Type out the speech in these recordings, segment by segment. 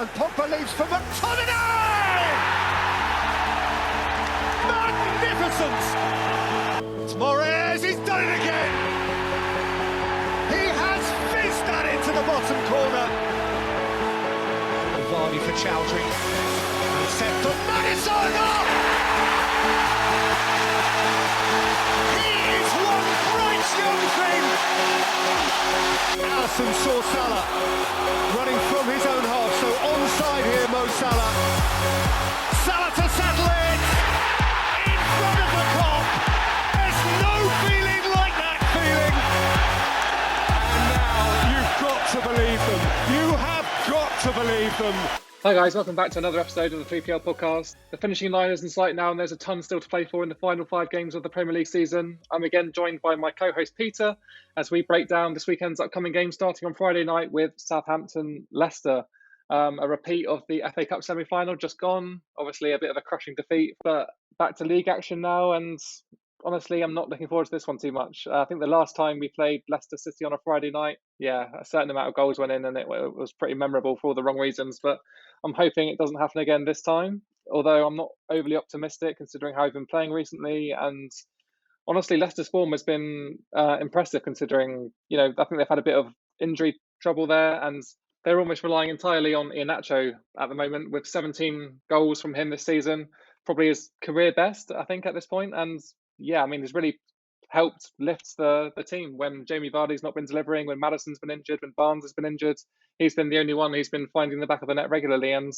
And Pogba leaves for McTominay! Magnificent! It's Moraes, he's done it again! He has fizzed that into the bottom corner. Vardy for Chowdhury. And set for Madison! He is one bright young thing! Alisson saw Salah running from his own half, so onside here, Mo Salah. Salah to settle it! In front of the Kop! There's no feeling like that feeling! And now you've got to believe them. You have got to believe them. Hi guys, welcome back to another episode of the 3PL podcast. The finishing line is in sight now and there's a ton still to play for in the final 5 games of the Premier League season. I'm again joined by my co-host Peter as we break down this weekend's upcoming games starting on Friday night with Southampton-Leicester. A repeat of the FA Cup semi-final just gone. Obviously a bit of a crushing defeat, but back to league action now, and honestly, I'm not looking forward to this one too much. I think the last time we played Leicester City on a Friday night, a certain amount of goals went in and it was pretty memorable for all the wrong reasons, but I'm hoping it doesn't happen again this time, although I'm not overly optimistic considering how I've been playing recently. And honestly, Leicester's form has been impressive considering, I think they've had a bit of injury trouble there and they're almost relying entirely on Iheanacho at the moment with 17 goals from him this season, probably his career best, I think, at this point. And he's really helped lift the team when Jamie Vardy's not been delivering, when Maddison's been injured, when Barnes has been injured. He's been the only one who's been finding the back of the net regularly. And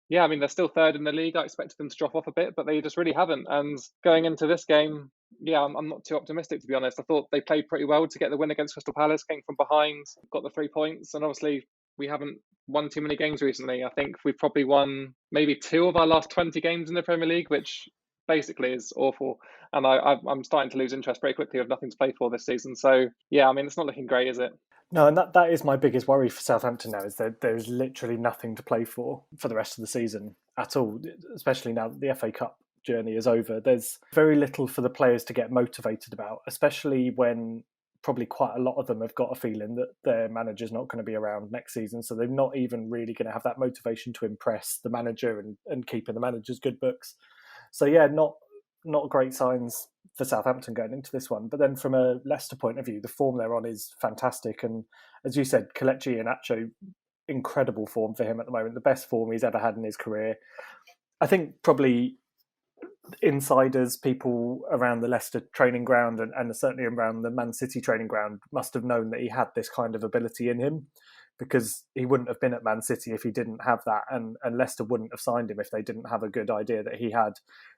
they're still third in the league. I expected them to drop off a bit, but they just really haven't. And going into this game, I'm not too optimistic, to be honest. I thought they played pretty well to get the win against Crystal Palace, came from behind, got the 3 points. And obviously, we haven't won too many games recently. I think we've probably won maybe 2 of our last 20 games in the Premier League, which basically is awful. And I'm starting to lose interest very quickly with nothing to play for this season. So, it's not looking great, is it? No, and that is my biggest worry for Southampton now, is that there's literally nothing to play for the rest of the season at all, especially now that the FA Cup journey is over. There's very little for the players to get motivated about, especially when probably quite a lot of them have got a feeling that their manager's not going to be around next season. So they're not even really going to have that motivation to impress the manager and keep in the manager's good books. So not great signs for Southampton going into this one. But then from a Leicester point of view, the form they're on is fantastic. And as you said, Kelechi Iheanacho, incredible form for him at the moment, the best form he's ever had in his career. I think probably insiders, people around the Leicester training ground and certainly around the Man City training ground must have known that he had this kind of ability in him, because he wouldn't have been at Man City if he didn't have that, and Leicester wouldn't have signed him if they didn't have a good idea that he had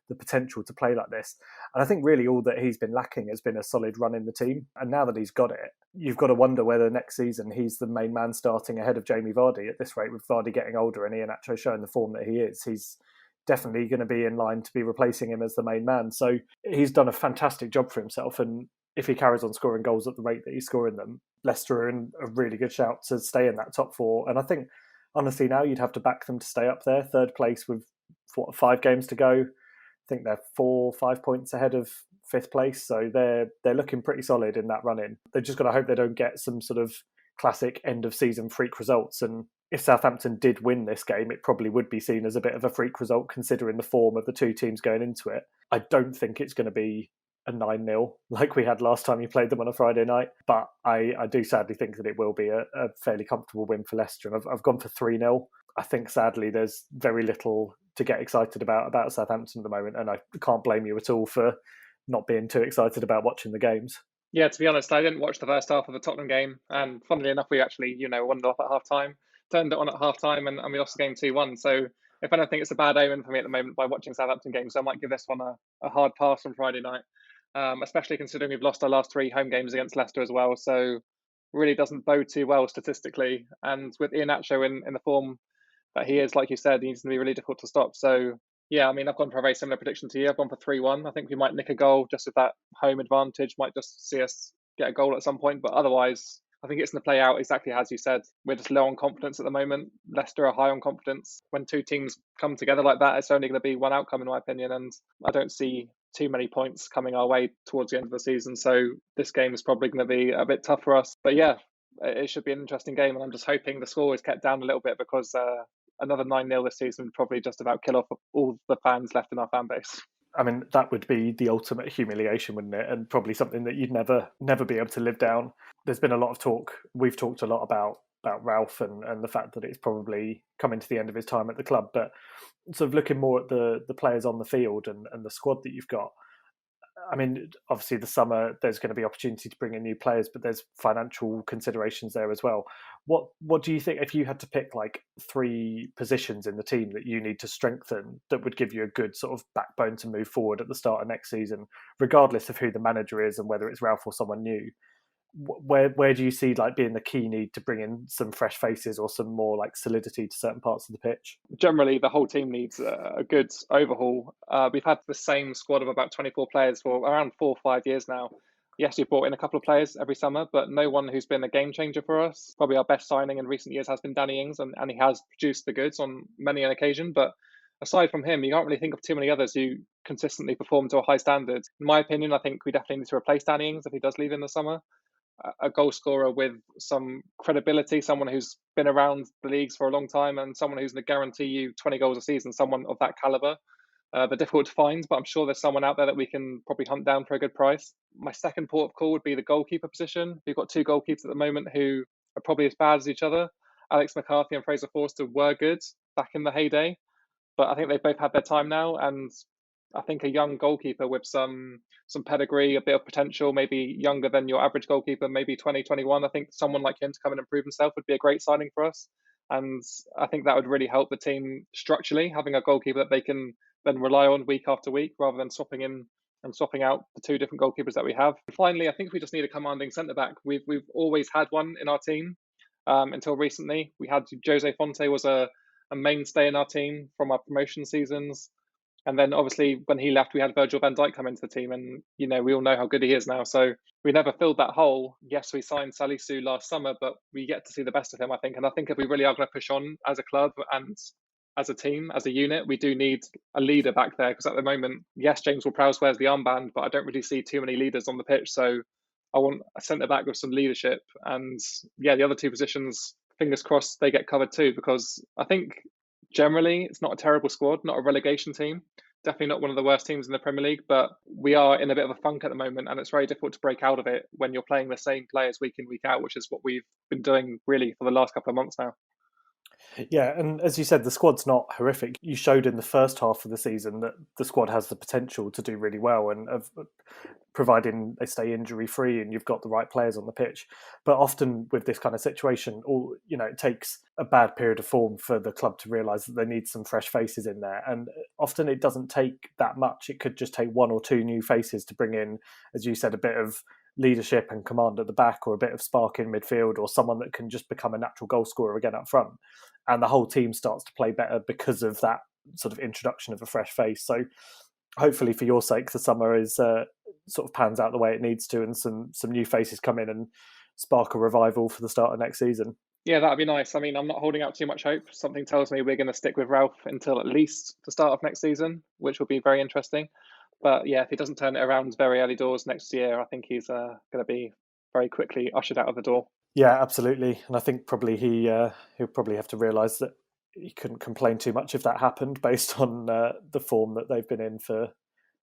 the potential to play like this. And I think really all that he's been lacking has been a solid run in the team. And now that he's got it, you've got to wonder whether next season he's the main man starting ahead of Jamie Vardy at this rate, with Vardy getting older and Iheanacho showing the form that he is. He's definitely going to be in line to be replacing him as the main man. So he's done a fantastic job for himself, and if he carries on scoring goals at the rate that he's scoring them, Leicester are in a really good shout to stay in that top 4. And I think, honestly, now you'd have to back them to stay up there, third place with 5 games to go. I think they're 4-5 points ahead of 5th place, so they're looking pretty solid in that run-in. They're just got to hope they don't get some sort of classic end-of-season freak results. And if Southampton did win this game, it probably would be seen as a bit of a freak result considering the form of the 2 teams going into it. I don't think it's going to be a 9-0 like we had last time you played them on a Friday night, but I do sadly think that it will be a fairly comfortable win for Leicester, and I've gone for 3-0. I think sadly there's very little to get excited about Southampton at the moment, and I can't blame you at all for not being too excited about watching the games. Yeah, to be honest, I didn't watch the first half of the Tottenham game, and funnily enough, we actually, 1-0 up at half-time, turned it on at half-time, and we lost the game 2-1. So if anything, it's a bad omen for me at the moment by watching Southampton games, so I might give this one a hard pass on Friday night, especially considering we've lost our last 3 home games against Leicester as well, so really doesn't bode too well statistically. And with Iheanacho in the form that he is, like you said, he's going to be really difficult to stop. So I've gone for a very similar prediction to you. I've gone for 3-1. I think we might nick a goal just with that home advantage, might just see us get a goal at some point. But otherwise, I think it's going to play out exactly as you said. We're just low on confidence at the moment. Leicester are high on confidence. When 2 teams come together like that, it's only going to be one outcome, in my opinion. And I don't see too many points coming our way towards the end of the season. So this game is probably going to be a bit tough for us. But it should be an interesting game. And I'm just hoping the score is kept down a little bit because another 9-0 this season would probably just about kill off all the fans left in our fan base. I mean, that would be the ultimate humiliation, wouldn't it? And probably something that you'd never be able to live down. There's been a lot of talk. We've talked a lot about Ralph and the fact that it's probably coming to the end of his time at the club. But sort of looking more at the players on the field and the squad that you've got, I mean, obviously the summer there's going to be opportunity to bring in new players, but there's financial considerations there as well. What do you think, if you had to pick like 3 positions in the team that you need to strengthen that would give you a good sort of backbone to move forward at the start of next season, regardless of who the manager is and whether it's Ralph or someone new? Where do you see like being the key need to bring in some fresh faces or some more like solidity to certain parts of the pitch? Generally, the whole team needs a good overhaul. We've had the same squad of about 24 players for around 4 or 5 years now. Yes, we've brought in a couple of players every summer, but no one who's been a game changer for us. Probably our best signing in recent years has been Danny Ings, and he has produced the goods on many an occasion. But aside from him, you can't really think of too many others who consistently perform to a high standard. In my opinion, I think we definitely need to replace Danny Ings if he does leave in the summer. A goal scorer with some credibility, someone who's been around the leagues for a long time, and someone who's going to guarantee you 20 goals a season, someone of that caliber. They're difficult to find, but I'm sure there's someone out there that we can probably hunt down for a good price. My second port of call would be the goalkeeper position. We've got 2 goalkeepers at the moment who are probably as bad as each other. Alex McCarthy and Fraser Forster were good back in the heyday, but I think they've both had their time now, and I think a young goalkeeper with some pedigree, a bit of potential, maybe younger than your average goalkeeper, maybe 20, 21. I think someone like him to come and improve himself would be a great signing for us. And I think that would really help the team structurally, having a goalkeeper that they can then rely on week after week, rather than swapping in and swapping out the 2 different goalkeepers that we have. And finally, I think we just need a commanding centre-back. We've always had one in our team until recently. We had Jose Fonte was a mainstay in our team from our promotion seasons. And then obviously when he left, we had Virgil van Dijk come into the team, and we all know how good he is now. So we never filled that hole. Yes, we signed Salisu last summer, but we get to see the best of him, I think. And I think if we really are going to push on as a club and as a team, as a unit, we do need a leader back there, because at the moment, yes, James Ward-Prowse wears the armband, but I don't really see too many leaders on the pitch. So I want a centre back with some leadership. And yeah, the other 2 positions, fingers crossed, they get covered too, because I think generally it's not a terrible squad, not a relegation team. Definitely not one of the worst teams in the Premier League, but we are in a bit of a funk at the moment, and it's very difficult to break out of it when you're playing the same players week in, week out, which is what we've been doing really for the last couple of months now. Yeah, and as you said, the squad's not horrific. You showed in the first half of the season that the squad has the potential to do really well, and providing they stay injury free and you've got the right players on the pitch. But often with this kind of situation, it takes a bad period of form for the club to realise that they need some fresh faces in there. And often it doesn't take that much. It could just take 1 or 2 new faces to bring in, as you said, a bit of leadership and command at the back, or a bit of spark in midfield, or someone that can just become a natural goal scorer again up front. And the whole team starts to play better because of that sort of introduction of a fresh face. So hopefully for your sake, the summer is sort of pans out the way it needs to, and some new faces come in and spark a revival for the start of next season. Yeah, that'd be nice. I mean, I'm not holding out too much hope. Something tells me we're going to stick with Ralph until at least the start of next season, which will be very interesting. But yeah, if he doesn't turn it around very early doors next year, I think he's going to be very quickly ushered out of the door. Yeah, absolutely. And I think probably he'll probably have to realise that he couldn't complain too much if that happened, based on the form that they've been in for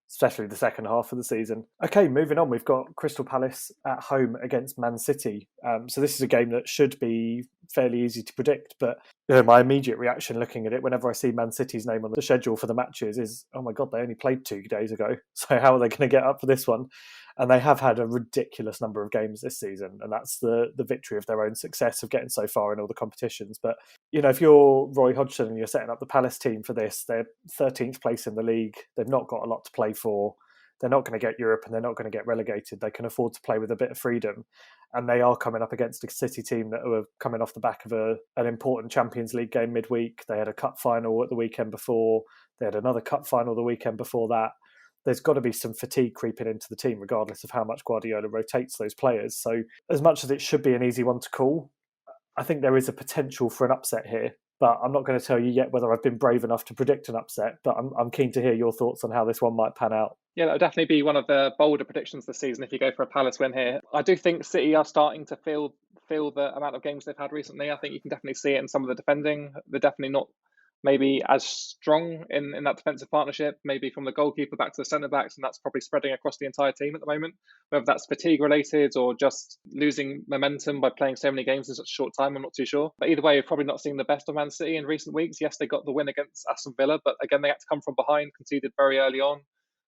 especially the second half of the season. Okay, moving on, we've got Crystal Palace at home against Man City. So this is a game that should be fairly easy to predict, but my immediate reaction looking at it whenever I see Man City's name on the schedule for the matches is, oh my God, they only played 2 days ago. So how are they going to get up for this one? And they have had a ridiculous number of games this season, and that's the victory of their own success of getting so far in all the competitions. But, if you're Roy Hodgson and you're setting up the Palace team for this, they're 13th place in the league. They've not got a lot to play for. They're not going to get Europe, and they're not going to get relegated. They can afford to play with a bit of freedom. And they are coming up against a City team that were coming off the back of an important Champions League game midweek. They had a cup final at the weekend before. They had another cup final the weekend before that. There's got to be some fatigue creeping into the team, regardless of how much Guardiola rotates those players. So as much as it should be an easy one to call, I think there is a potential for an upset here. But I'm not going to tell you yet whether I've been brave enough to predict an upset, but I'm keen to hear your thoughts on how this one might pan out. Yeah, that would definitely be one of the bolder predictions this season if you go for a Palace win here. I do think City are starting to feel the amount of games they've had recently. I think you can definitely see it in some of the defending. They're definitely not maybe as strong in that defensive partnership, maybe from the goalkeeper back to the centre-backs, and that's probably spreading across the entire team at the moment. Whether that's fatigue related or just losing momentum by playing so many games in such a short time, I'm not too sure. But either way, you've probably not seen the best of Man City in recent weeks. Yes, they got the win against Aston Villa, but again, they had to come from behind, conceded very early on,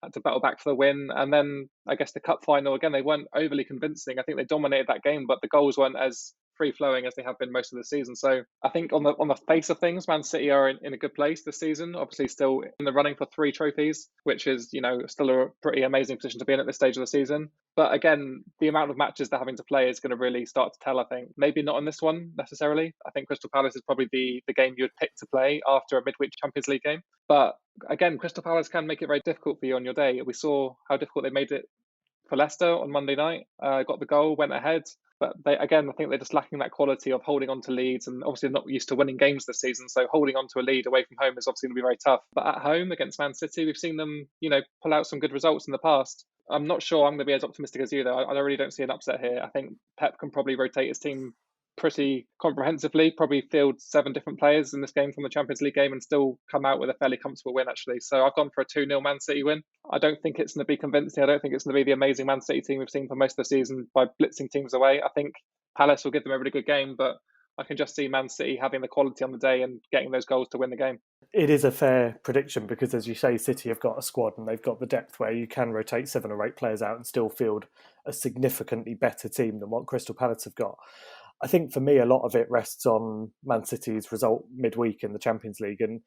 had to battle back for the win. And then I guess the cup final, again, they weren't overly convincing. I think they dominated that game, but the goals weren't as free flowing as they have been most of the season. So I think on the face of things, Man City are in a good place this season. Obviously, still in the running for 3 trophies, which is still a pretty amazing position to be in at this stage of the season. But again, the amount of matches they're having to play is going to really start to tell. I think maybe not on this one necessarily. I think Crystal Palace is probably the game you would pick to play after a midweek Champions League game. But again, Crystal Palace can make it very difficult for you on your day. We saw how difficult they made it for Leicester on Monday night. Got the goal, went ahead. But I think they're just lacking that quality of holding on to leads, and obviously not used to winning games this season. So holding on to a lead away from home is obviously going to be very tough. But at home against Man City, we've seen them, pull out some good results in the past. I'm not sure I'm going to be as optimistic as you, though. I really don't see an upset here. I think Pep can probably rotate his team pretty comprehensively, probably field 7 different players in this game from the Champions League game and still come out with a fairly comfortable win, actually. So I've gone for a 2-0 Man City win. I don't think it's going to be convincing. I don't think it's going to be the amazing Man City team we've seen for most of the season by blitzing teams away. I think Palace will give them a really good game, but I can just see Man City having the quality on the day and getting those goals to win the game. It is a fair prediction because, as you say, City have got a squad and they've got the depth where you can rotate 7 or 8 players out and still field a significantly better team than what Crystal Palace have got. I think for me, a lot of it rests on Man City's result midweek in the Champions League. And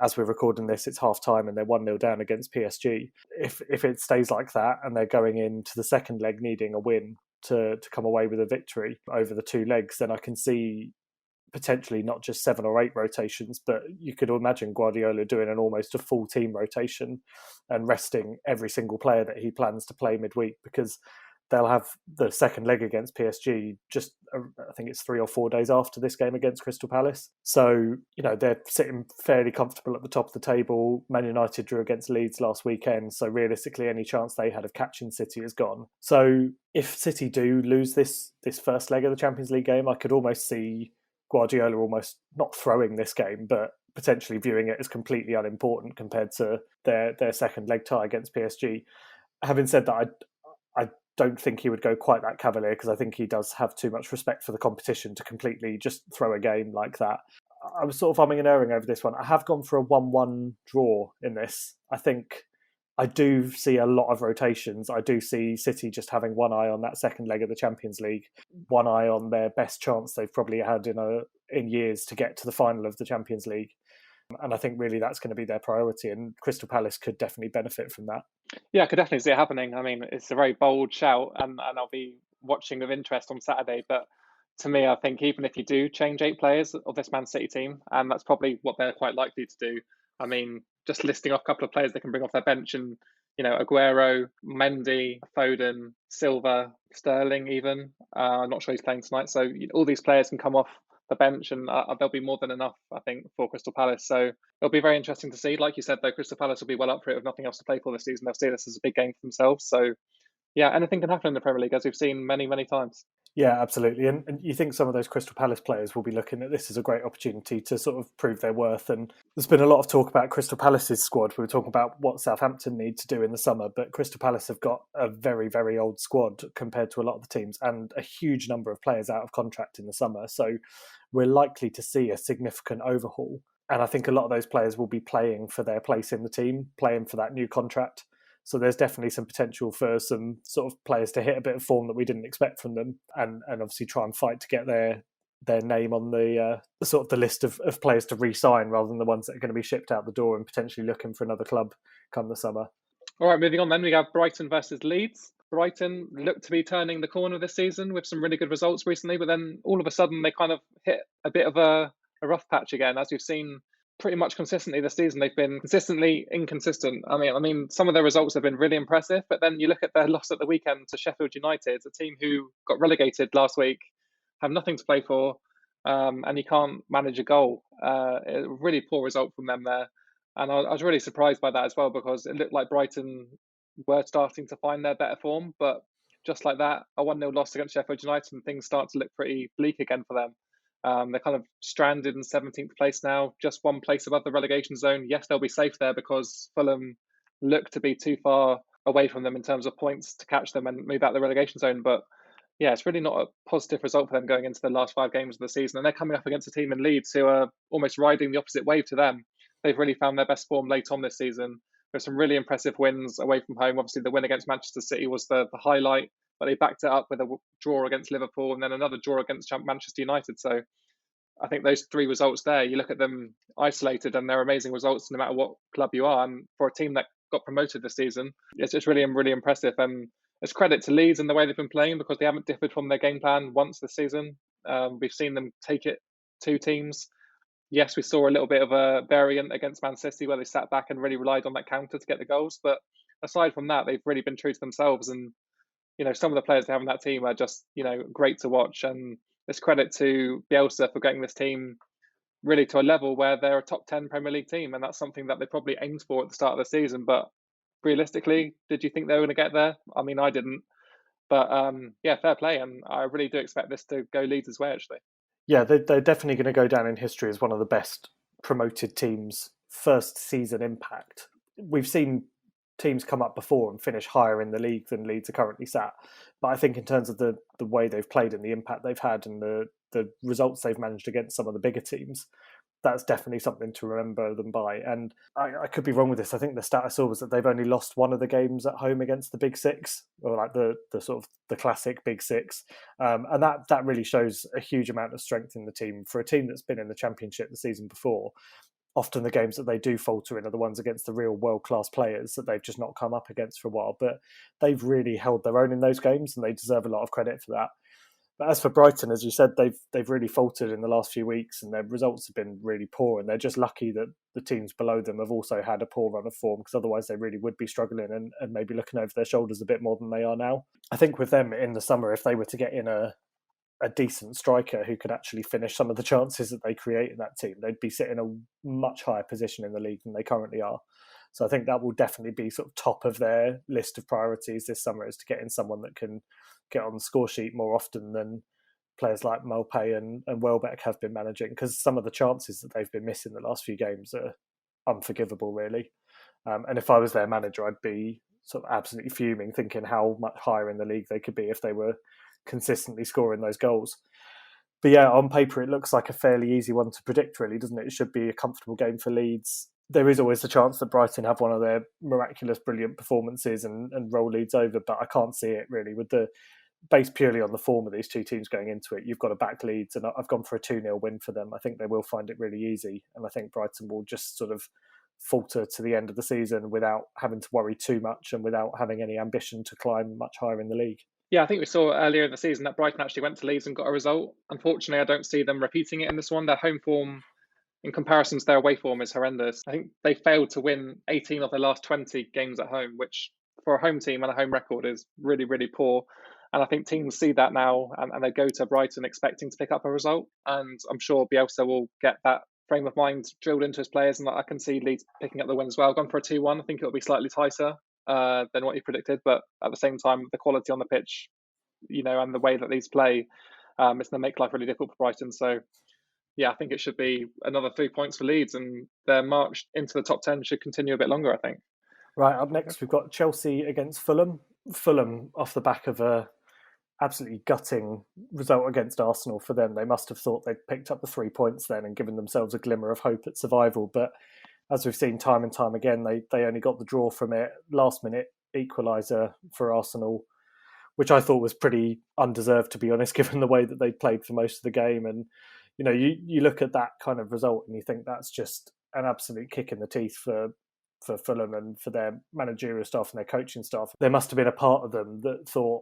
as we're recording this, it's half-time and they're 1-0 down against PSG. If it stays like that and they're going into the second leg needing a win to come away with a victory over the 2 legs, then I can see potentially not just 7 or 8 rotations, but you could imagine Guardiola doing almost a full team rotation and resting every single player that he plans to play midweek, because they'll have the second leg against PSG just, I think it's 3 or 4 days after this game against Crystal Palace. So, they're sitting fairly comfortable at the top of the table. Man United drew against Leeds last weekend, so realistically any chance they had of catching City is gone. So if City do lose this first leg of the Champions League game, I could almost see Guardiola almost not throwing this game, but potentially viewing it as completely unimportant compared to their second leg tie against PSG. Having said that, I don't think he would go quite that cavalier, because I think he does have too much respect for the competition to completely just throw a game like that. I was sort of umming and erring over this one. I have gone for a 1-1 draw in this. I think I do see a lot of rotations. I do see City just having one eye on that second leg of the Champions League, one eye on their best chance they've probably had in years to get to the final of the Champions League. And I think really that's going to be their priority, and Crystal Palace could definitely benefit from that. Yeah, I could definitely see it happening. I mean, it's a very bold shout, and I'll be watching with interest on Saturday. But to me, I think even if you do change 8 players of this Man City team, and that's probably what they're quite likely to do. I mean, just listing off a couple of players they can bring off their bench, and Aguero, Mendy, Foden, Silva, Sterling even. I'm not sure he's playing tonight. So all these players can come off the bench, and there'll be more than enough, I think, for Crystal Palace. So it'll be very interesting to see. Like you said, though, Crystal Palace will be well up for it with nothing else to play for this season. They'll see this as a big game for themselves. So yeah, anything can happen in the Premier League, as we've seen many, many times. Yeah, absolutely. And you think some of those Crystal Palace players will be looking at this as a great opportunity to sort of prove their worth. And there's been a lot of talk about Crystal Palace's squad. We were talking about what Southampton need to do in the summer, but Crystal Palace have got a very, very old squad compared to a lot of the teams, and a huge number of players out of contract in the summer. So we're likely to see a significant overhaul. And I think a lot of those players will be playing for their place in the team, playing for that new contract. So there's definitely some potential for some sort of players to hit a bit of form that we didn't expect from them, and obviously try and fight to get their name on the sort of the list of players to re-sign, rather than the ones that are going to be shipped out the door and potentially looking for another club come the summer. All right, moving on then, we have Brighton versus Leeds. Brighton looked to be turning the corner this season with some really good results recently, but then all of a sudden they kind of hit a bit of a rough patch again, as we've seen pretty much consistently this season. They've been consistently inconsistent. I mean, some of their results have been really impressive, but then you look at their loss at the weekend to Sheffield United, a team who got relegated last week, have nothing to play for, and you can't manage a goal. A really poor result from them there. And I was really surprised by that as well, because it looked like Brighton were starting to find their better form, but just like that, a 1-0 loss against Sheffield United, and things start to look pretty bleak again for them. They're kind of stranded in 17th place now, just one place above the relegation zone. Yes, they'll be safe there because Fulham look to be too far away from them in terms of points to catch them and move out the relegation zone. But yeah, it's really not a positive result for them going into the last 5 games of the season. And they're coming up against a team in Leeds who are almost riding the opposite wave to them. They've really found their best form late on this season. There's some really impressive wins away from home. Obviously, the win against Manchester City was the highlight, but they backed it up with a draw against Liverpool and then another draw against Manchester United. So I think those 3 results there, you look at them isolated and they're amazing results no matter what club you are. And for a team that got promoted this season, it's just really impressive. And it's credit to Leeds and the way they've been playing because they haven't differed from their game plan once this season. We've seen them take it 2 teams. Yes, we saw a little bit of a variant against Man City where they sat back and really relied on that counter to get the goals. But aside from that, they've really been true to themselves. And, some of the players they have in that team are just, great to watch. And it's credit to Bielsa for getting this team really to a level where they're a top 10 Premier League team. And that's something that they probably aimed for at the start of the season. But realistically, did you think they were going to get there? I mean, I didn't. But yeah, fair play. And I really do expect this to go Leeds' way, actually. Yeah, they're definitely going to go down in history as one of the best promoted teams, first season impact. We've seen teams come up before and finish higher in the league than Leeds are currently sat. But I think in terms of the way they've played and the impact they've had and the results they've managed against some of the bigger teams, that's definitely something to remember them by. And I could be wrong with this. I think the stat I saw was that they've only lost one of the games at home against the Big Six, or like the sort of the classic Big Six. And that really shows a huge amount of strength in the team. For a team that's been in the Championship the season before, often the games that they do falter in are the ones against the real world-class players that they've just not come up against for a while. But they've really held their own in those games and they deserve a lot of credit for that. But as for Brighton, as you said, they've really faltered in the last few weeks and their results have been really poor. And they're just lucky that the teams below them have also had a poor run of form because otherwise they really would be struggling and maybe looking over their shoulders a bit more than they are now. I think with them in the summer, if they were to get in a decent striker who could actually finish some of the chances that they create in that team, they'd be sitting in a much higher position in the league than they currently are. So I think that will definitely be sort of top of their list of priorities this summer, is to get in someone that can get on the score sheet more often than players like Maupay and Welbeck have been managing, because some of the chances that they've been missing the last few games are unforgivable, really. And if I was their manager, I'd be sort of absolutely fuming, thinking how much higher in the league they could be if they were consistently scoring those goals. But yeah, on paper, it looks like a fairly easy one to predict, really, doesn't it? It should be a comfortable game for Leeds. There is always the chance that Brighton have one of their miraculous, brilliant performances and roll Leeds over, but I can't see it, really. With the based purely on the form of these two teams going into it, you've got to back Leeds, and I've gone for a 2-0 win for them. I think they will find it really easy, and I think Brighton will just sort of falter to the end of the season without having to worry too much and without having any ambition to climb much higher in the league. Yeah, I think we saw earlier in the season that Brighton actually went to Leeds and got a result. Unfortunately, I don't see them repeating it in this one. Their home form, in comparison to their away form, is horrendous. I think they failed to win 18 of their last 20 games at home, which for a home team and a home record is really poor. And I think teams see that now and they go to Brighton expecting to pick up a result. And I'm sure Bielsa will get that frame of mind drilled into his players. And I can see Leeds picking up the win as well. I've gone for a 2-1. I think it'll be slightly tighter than what he predicted. But at the same time, the quality on the pitch, and the way that these play, it's going to make life really difficult for Brighton. So, yeah, I think it should be another 3 points for Leeds. And their march into the top 10 should continue a bit longer, I think. Right, up next, we've got Chelsea against Fulham. Fulham off the back of a absolutely gutting result against Arsenal for them. They must have thought they'd picked up the 3 points then and given themselves a glimmer of hope at survival. But as we've seen time and time again, they only got the draw from it. Last minute equaliser for Arsenal, which I thought was pretty undeserved, to be honest, given the way that they played for most of the game. And, you look at that kind of result and you think that's just an absolute kick in the teeth for Fulham and for their managerial staff and their coaching staff. There must have been a part of them that thought,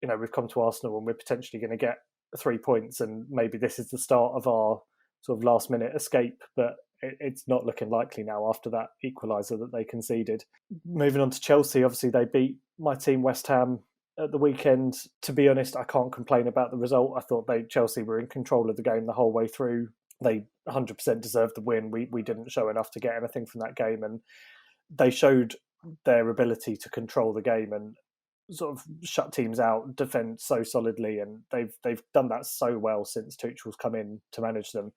we've come to Arsenal and we're potentially going to get 3 points and maybe this is the start of our sort of last minute escape. But it's not looking likely now after that equaliser that they conceded. Moving on to Chelsea, obviously they beat my team West Ham at the weekend. To be honest, I can't complain about the result. I thought Chelsea were in control of the game the whole way through. They 100% deserved the win. We didn't show enough to get anything from that game, and they showed their ability to control the game. And sort of shut teams out, defend so solidly, and they've done that so well since Tuchel's come in to manage them.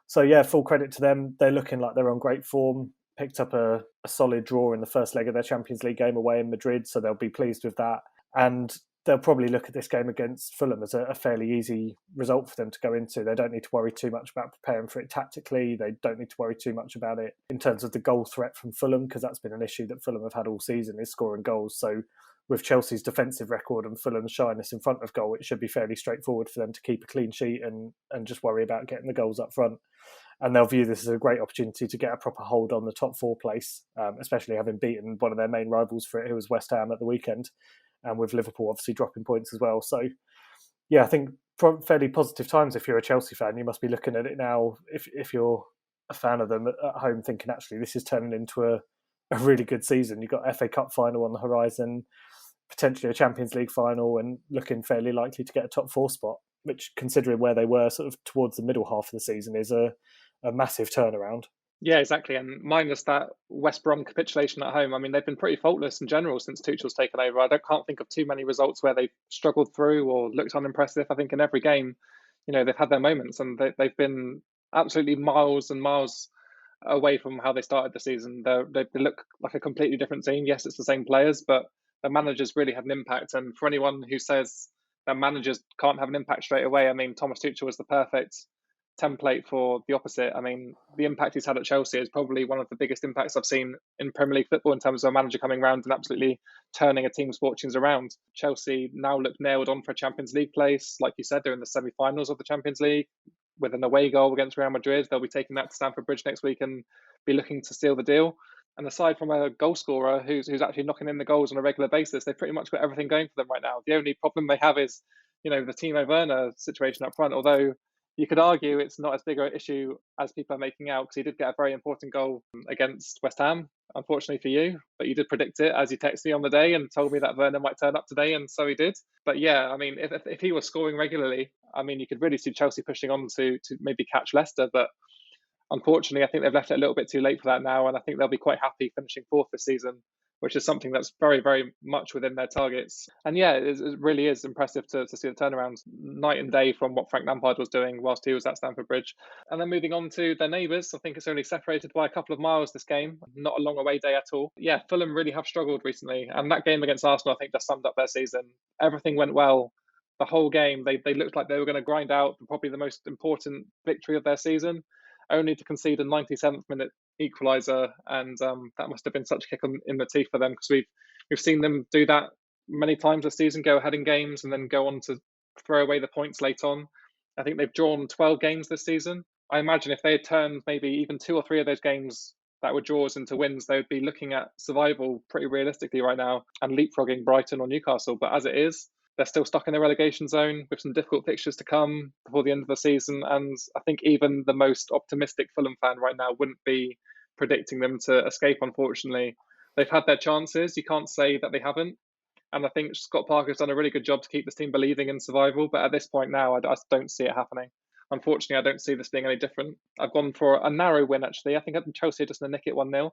So yeah, full credit to them. They're looking like they're on great form. Picked up a solid draw in the first leg of their Champions League game away in Madrid, so they'll be pleased with that. And they'll probably look at this game against Fulham as a fairly easy result for them to go into. They don't need to worry too much about preparing for it tactically. They don't need to worry too much about it in terms of the goal threat from Fulham, because that's been an issue that Fulham have had all season, is scoring goals. So with Chelsea's defensive record and Fulham's shyness in front of goal, it should be fairly straightforward for them to keep a clean sheet and just worry about getting the goals up front. And they'll view this as a great opportunity to get a proper hold on the top 4 place, especially having beaten one of their main rivals for it, who was West Ham at the weekend, and with Liverpool obviously dropping points as well. So, yeah, I think fairly positive times if you're a Chelsea fan. You must be looking at it now, if you're a fan of them at home, thinking, actually, this is turning into a really good season. You've got FA Cup final on the horizon, potentially a Champions League final, and looking fairly likely to get a top 4 spot, which, considering where they were sort of towards the middle half of the season, is a massive turnaround. Yeah, exactly. And minus that West Brom capitulation at home, I mean, they've been pretty faultless in general since Tuchel's taken over. Can't think of too many results where they've struggled through or looked unimpressive. I think in every game, they've had their moments, and they've been absolutely miles and miles away from how they started the season. They look like a completely different team. Yes, it's the same players, but the managers really had an impact. And for anyone who says that managers can't have an impact straight away, I mean, Thomas Tuchel was the perfect template for the opposite. I mean, the impact he's had at Chelsea is probably one of the biggest impacts I've seen in Premier League football in terms of a manager coming around and absolutely turning a team's fortunes around. Chelsea now look nailed on for a Champions League place. Like you said, they're in the semi-finals of the Champions League with an away goal against Real Madrid. They'll be taking that to Stamford Bridge next week and be looking to seal the deal. And aside from a goal scorer who's actually knocking in the goals on a regular basis, they've pretty much got everything going for them right now. The only problem they have is, the Timo Werner situation up front, although you could argue it's not as big an issue as people are making out, because he did get a very important goal against West Ham, unfortunately for you. But you did predict it, as you texted me on the day and told me that Werner might turn up today, and so he did. But yeah, I mean, if he was scoring regularly, I mean, you could really see Chelsea pushing on to maybe catch Leicester. But unfortunately, I think they've left it a little bit too late for that now, and I think they'll be quite happy finishing 4th this season, which is something that's very, very much within their targets. And yeah, it really is impressive to see the turnaround night and day from what Frank Lampard was doing whilst he was at Stamford Bridge. And then moving on to their neighbours, I think it's only separated by a couple of miles this game, not a long away day at all. Yeah, Fulham really have struggled recently, and that game against Arsenal, I think, just summed up their season. Everything went well. The whole game, they looked like they were going to grind out probably the most important victory of their season, only to concede a 97th minute equaliser, and that must have been such a kick in the teeth for them, because we've seen them do that many times this season, go ahead in games and then go on to throw away the points late on. I think they've drawn 12 games this season. I imagine if they had turned maybe even 2 or 3 of those games that were draws into wins, they would be looking at survival pretty realistically right now and leapfrogging Brighton or Newcastle. But as it is, they're still stuck in the relegation zone with some difficult fixtures to come before the end of the season. And I think even the most optimistic Fulham fan right now wouldn't be predicting them to escape, unfortunately. They've had their chances. You can't say that they haven't. And I think Scott Parker's done a really good job to keep this team believing in survival. But at this point now, I don't see it happening. Unfortunately, I don't see this being any different. I've gone for a narrow win, actually. I think Chelsea are just going to nick it 1-0.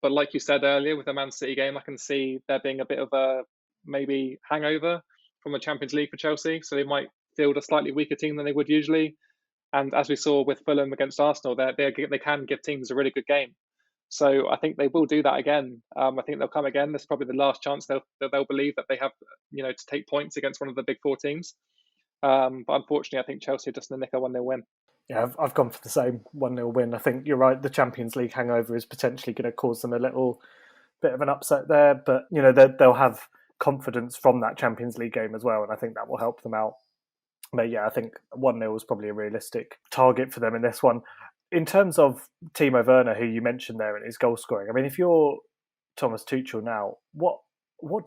But like you said earlier, with the Man City game, I can see there being a bit of a maybe hangover from the Champions League for Chelsea. So they might field a slightly weaker team than they would usually. And as we saw with Fulham against Arsenal, they can give teams a really good game. So I think they will do that again. I think they'll come again. This is probably the last chance they'll believe that they have, to take points against one of the big 4 teams. But unfortunately, I think Chelsea are just in the nick of 1-0 win. Yeah, I've gone for the same 1-0 win. I think you're right. The Champions League hangover is potentially going to cause them a little bit of an upset there. But, they'll have confidence from that Champions League game as well. And I think that will help them out. But yeah, I think 1-0 is probably a realistic target for them in this one. In terms of Timo Werner, who you mentioned there and his goal scoring, I mean, if you're Thomas Tuchel now, what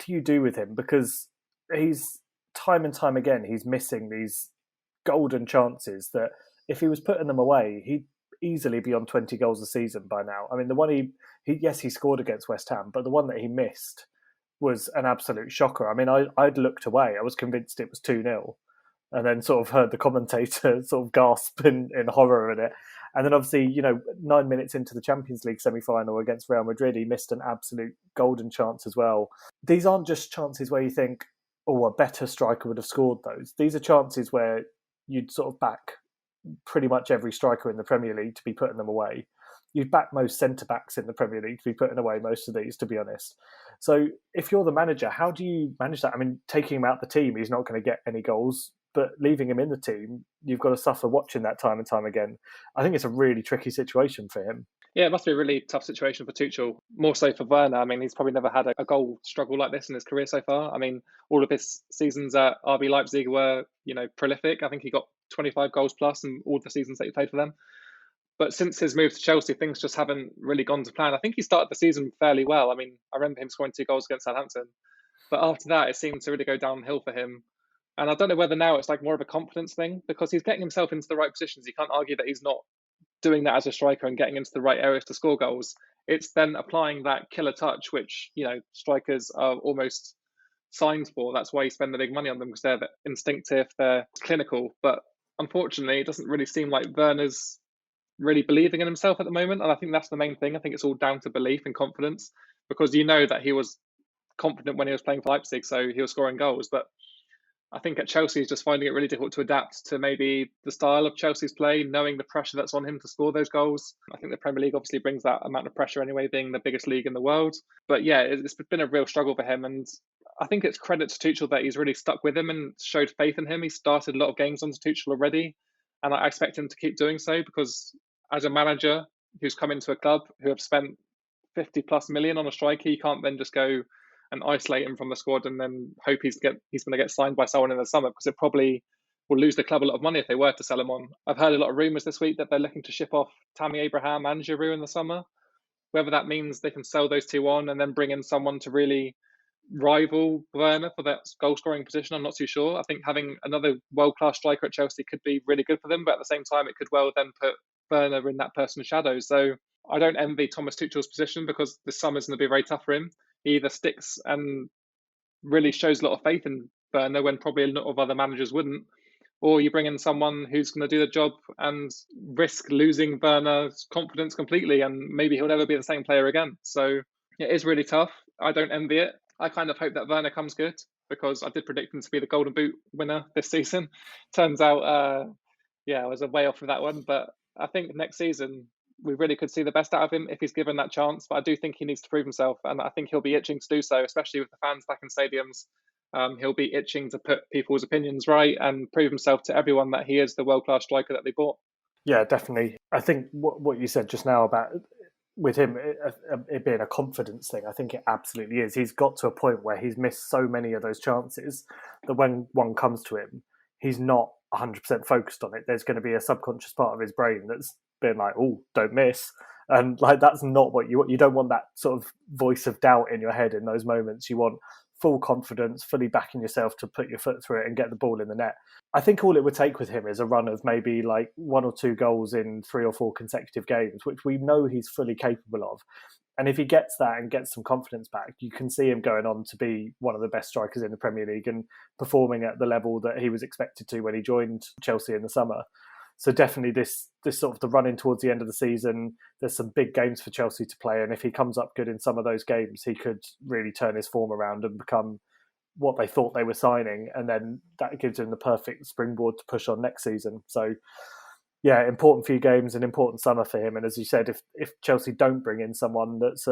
do you do with him? Because he's time and time again, he's missing these golden chances that if he was putting them away, he'd easily be on 20 goals a season by now. I mean, the one he scored against West Ham, but the one that he missed was an absolute shocker. I mean, I'd looked away. I was convinced it was 2-0 and then sort of heard the commentator sort of gasp in horror at it. And then obviously, 9 minutes into the Champions League semi-final against Real Madrid, he missed an absolute golden chance as well. These aren't just chances where you think, oh, a better striker would have scored those. These are chances where you'd sort of back pretty much every striker in the Premier League to be putting them away. You'd back most centre-backs in the Premier League to be putting away most of these, to be honest. So if you're the manager, how do you manage that? I mean, taking him out the team, he's not going to get any goals, but leaving him in the team, you've got to suffer watching that time and time again. I think it's a really tricky situation for him. Yeah, it must be a really tough situation for Tuchel, more so for Werner. I mean, he's probably never had a goal struggle like this in his career so far. I mean, all of his seasons at RB Leipzig were, prolific. I think he got 25 goals plus in all the seasons that he played for them. But since his move to Chelsea, things just haven't really gone to plan. I think he started the season fairly well. I mean, I remember him scoring 2 goals against Southampton. But after that, it seemed to really go downhill for him. And I don't know whether now it's like more of a confidence thing, because he's getting himself into the right positions. You can't argue that he's not doing that as a striker and getting into the right areas to score goals. It's then applying that killer touch, which, strikers are almost signed for. That's why you spend the big money on them, because they're instinctive, they're clinical. But unfortunately, it doesn't really seem like Werner's really believing in himself at the moment. And I think that's the main thing. I think it's all down to belief and confidence, because that he was confident when he was playing for Leipzig, so he was scoring goals. But I think at Chelsea, he's just finding it really difficult to adapt to maybe the style of Chelsea's play, knowing the pressure that's on him to score those goals. I think the Premier League obviously brings that amount of pressure anyway, being the biggest league in the world. But yeah, it's been a real struggle for him. And I think it's credit to Tuchel that he's really stuck with him and showed faith in him. He started a lot of games under Tuchel already, and I expect him to keep doing so, because as a manager who's come into a club who have spent 50 plus million on a striker, you can't then just go and isolate him from the squad and then hope he's going to get signed by someone in the summer, because it probably will lose the club a lot of money if they were to sell him on. I've heard a lot of rumours this week that they're looking to ship off Tammy Abraham and Giroud in the summer. Whether that means they can sell those two on and then bring in someone to really rival Werner for that goal scoring position, I'm not too sure. I think having another world-class striker at Chelsea could be really good for them, but at the same time, it could well then put Werner in that person's shadow. So I don't envy Thomas Tuchel's position, because this summer's going to be very tough for him. He either sticks and really shows a lot of faith in Werner when probably a lot of other managers wouldn't, or you bring in someone who's going to do the job and risk losing Werner's confidence completely, and maybe he'll never be the same player again. So it is really tough. I don't envy it. I kind of hope that Werner comes good, because I did predict him to be the Golden Boot winner this season. Turns out, I was a way off with that one. But I think next season, we really could see the best out of him if he's given that chance. But I do think he needs to prove himself, and I think he'll be itching to do so, especially with the fans back in stadiums. He'll be itching to put people's opinions right and prove himself to everyone that he is the world-class striker that they bought. Yeah, definitely. I think what you said just now about with him it being a confidence thing, I think it absolutely is. He's got to a point where he's missed so many of those chances that when one comes to him, he's not 100% focused on it. There's going to be a subconscious part of his brain that's been like, oh, don't miss. And like, that's not what you want. You don't want that sort of voice of doubt in your head in those moments. You want full confidence, fully backing yourself to put your foot through it and get the ball in the net. I think all it would take with him is a run of maybe like 1 or 2 goals in 3 or 4 consecutive games, which we know he's fully capable of. And if he gets that and gets some confidence back, you can see him going on to be one of the best strikers in the Premier League and performing at the level that he was expected to when he joined Chelsea in the summer. So definitely this sort of the run in towards the end of the season, there's some big games for Chelsea to play. And if he comes up good in some of those games, he could really turn his form around and become what they thought they were signing. And then that gives him the perfect springboard to push on next season. So yeah, important few games, an important summer for him. And as you said, if Chelsea don't bring in someone that's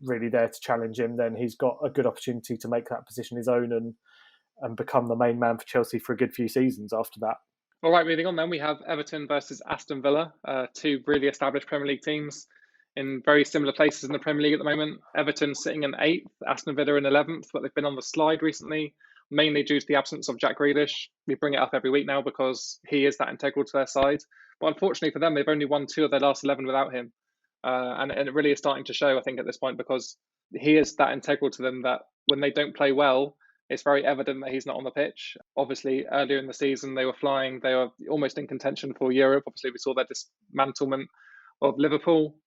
really there to challenge him, then he's got a good opportunity to make that position his own and become the main man for Chelsea for a good few seasons after that. All right, moving on then, we have Everton versus Aston Villa, 2 really established Premier League teams in very similar places in the Premier League at the moment. Everton sitting in 8th, Aston Villa in 11th, but they've been on the slide recently, mainly due to the absence of Jack Grealish. We bring it up every week now because he is that integral to their side. But unfortunately for them, they've only won 2 of their last 11 without him. And it really is starting to show, I think, at this point, because he is that integral to them that when they don't play well, it's very evident that he's not on the pitch. Obviously, earlier in the season, they were flying. They were almost in contention for Europe. Obviously, we saw their dismantlement of Liverpool.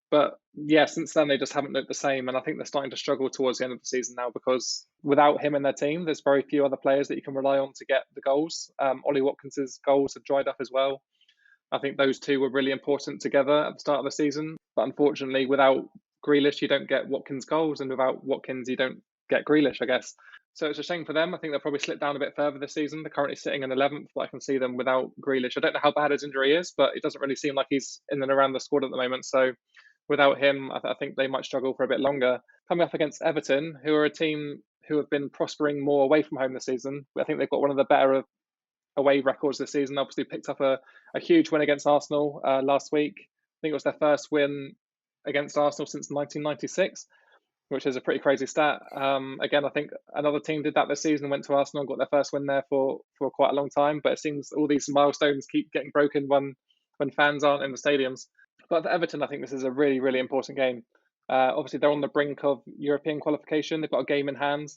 But yeah, since then, they just haven't looked the same. And I think they're starting to struggle towards the end of the season now, because without him in their team, there's very few other players that you can rely on to get the goals. Ollie Watkins' goals have dried up as well. I think those two were really important together at the start of the season. But unfortunately, without Grealish, you don't get Watkins goals, and without Watkins, you don't get Grealish, I guess. So it's a shame for them. I think they'll probably slip down a bit further this season. They're currently sitting in 11th, but I can see them without Grealish. I don't know how bad his injury is, but it doesn't really seem like he's in and around the squad at the moment. So without him, I think they might struggle for a bit longer. Coming up against Everton, who are a team who have been prospering more away from home this season. I think they've got one of the better away records this season. Obviously picked up a huge win against Arsenal last week. I think it was their first win against Arsenal since 1996, which is a pretty crazy stat. Again, I think another team did that this season and went to Arsenal and got their first win there for quite a long time. But it seems all these milestones keep getting broken when fans aren't in the stadiums. But for Everton, I think this is a really, really important game. Obviously, they're on the brink of European qualification. They've got a game in hand.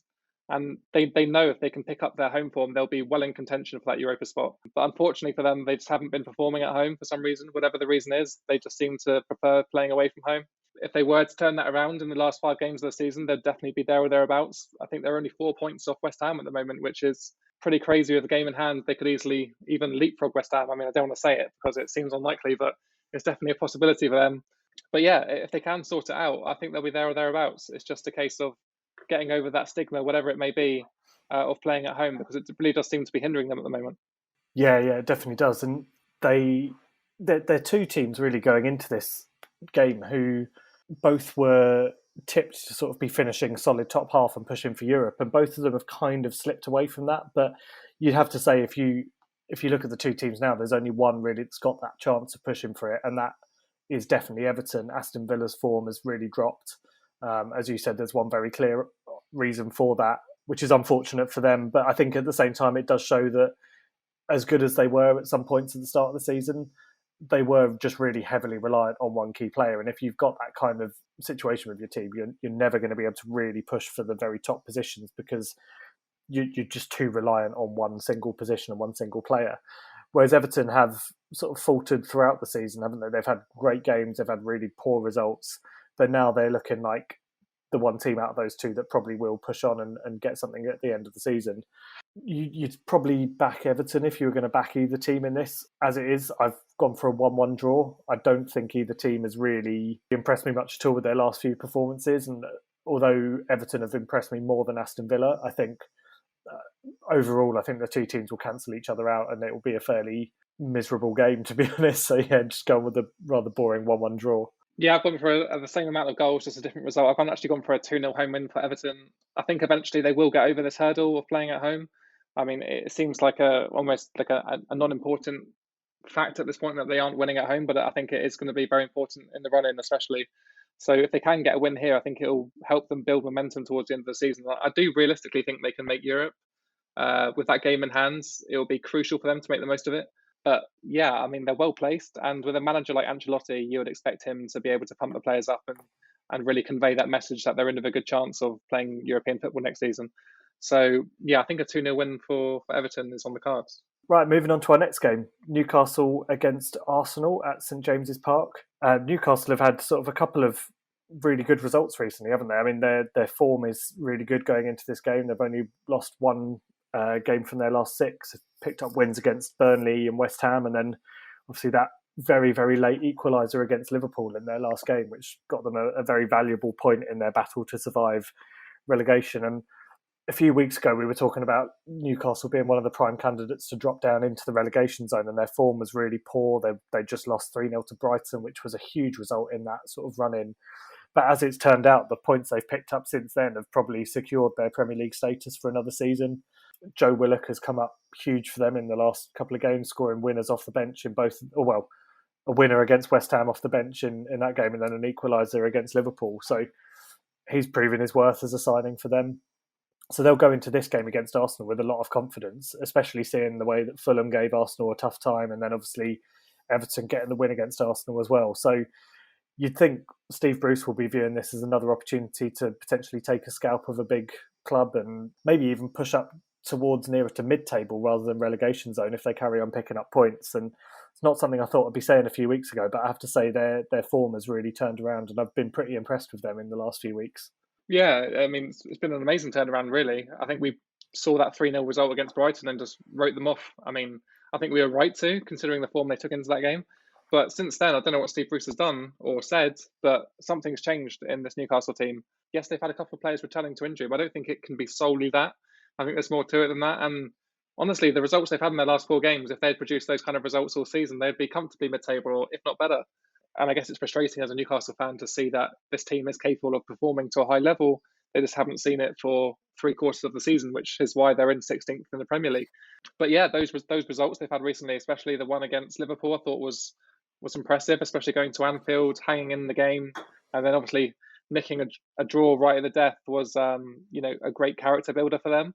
And they know if they can pick up their home form, they'll be well in contention for that Europa spot. But unfortunately for them, they just haven't been performing at home for some reason. Whatever the reason is, they just seem to prefer playing away from home. If they were to turn that around in the last 5 games of the season, they'd definitely be there or thereabouts. I think they're only 4 points off West Ham at the moment, which is pretty crazy with the game in hand. They could easily even leapfrog West Ham. I mean, I don't want to say it because it seems unlikely, but it's definitely a possibility for them. But yeah, if they can sort it out, I think they'll be there or thereabouts. It's just a case of getting over that stigma, whatever it may be, of playing at home, because it really does seem to be hindering them at the moment. Yeah, it definitely does. And they're two teams really going into this game who both were tipped to sort of be finishing solid top half and pushing for Europe, and both of them have kind of slipped away from that. But you'd have to say if you look at the two teams now, there's only one really that's got that chance of pushing for it, and that is definitely Everton. Aston Villa's form has really dropped. As you said, there's one very clear reason for that, which is unfortunate for them. But I think at the same time, it does show that as good as they were at some points at the start of the season, they were just really heavily reliant on one key player. And if you've got that kind of situation with your team, you're never going to be able to really push for the very top positions because you're just too reliant on one single position and one single player. Whereas Everton have sort of faltered throughout the season, haven't they? They've had great games, they've had really poor results, but now they're looking like the one team out of those two that probably will push on and get something at the end of the season. You'd probably back Everton if you were going to back either team in this. As it is, I've gone for a 1-1 draw. I don't think either team has really impressed me much at all with their last few performances. And although Everton have impressed me more than Aston Villa, I think overall, I think the two teams will cancel each other out and it will be a fairly miserable game, to be honest. So yeah, just going with a rather boring 1-1 draw. Yeah, I've gone for the same amount of goals, just a different result. I've actually gone for a 2-0 home win for Everton. I think eventually they will get over this hurdle of playing at home. I mean, it seems like almost like a non-important fact at this point that they aren't winning at home, but I think it is going to be very important in the run-in, especially. So if they can get a win here, I think it'll help them build momentum towards the end of the season. I do realistically think they can make Europe. With that game in hand, it will be crucial for them to make the most of it. But yeah, I mean, they're well placed. And with a manager like Ancelotti, you would expect him to be able to pump the players up and really convey that message that they're in with a good chance of playing European football next season. So yeah, I think a 2-0 win for Everton is on the cards. Right, moving on to our next game. Newcastle against Arsenal at St James's Park. Newcastle have had sort of a couple of really good results recently, haven't they? I mean, their form is really good going into this game. They've only lost one game from their last 6, picked up wins against Burnley and West Ham, and then obviously that very, very late equaliser against Liverpool in their last game, which got them a very valuable point in their battle to survive relegation. And a few weeks ago, we were talking about Newcastle being one of the prime candidates to drop down into the relegation zone, and their form was really poor. They just lost 3-0 to Brighton, which was a huge result in that sort of run-in. But as it's turned out, the points they've picked up since then have probably secured their Premier League status for another season. Joe Willock has come up huge for them in the last couple of games, scoring winners off the bench in both, a winner against West Ham off the bench in that game and then an equaliser against Liverpool. So he's proven his worth as a signing for them. So they'll go into this game against Arsenal with a lot of confidence, especially seeing the way that Fulham gave Arsenal a tough time and then obviously Everton getting the win against Arsenal as well. So you'd think Steve Bruce will be viewing this as another opportunity to potentially take a scalp of a big club and maybe even push up towards nearer to mid-table rather than relegation zone if they carry on picking up points. And it's not something I thought I'd be saying a few weeks ago, but I have to say their form has really turned around and I've been pretty impressed with them in the last few weeks. Yeah, I mean, it's been an amazing turnaround, really. I think we saw that 3-0 result against Brighton and just wrote them off. I mean, I think we were right to, considering the form they took into that game. But since then, I don't know what Steve Bruce has done or said, but something's changed in this Newcastle team. Yes, they've had a couple of players returning to injury, but I don't think it can be solely that. I think there's more to it than that. And honestly, the results they've had in their last 4 games, if they'd produced those kind of results all season, they'd be comfortably mid-table, or if not better. And I guess it's frustrating as a Newcastle fan to see that this team is capable of performing to a high level. They just haven't seen it for 3 quarters of the season, which is why they're in 16th in the Premier League. But yeah, those results they've had recently, especially the one against Liverpool, I thought was impressive, especially going to Anfield, hanging in the game, and then obviously nicking a draw right at the death was a great character builder for them.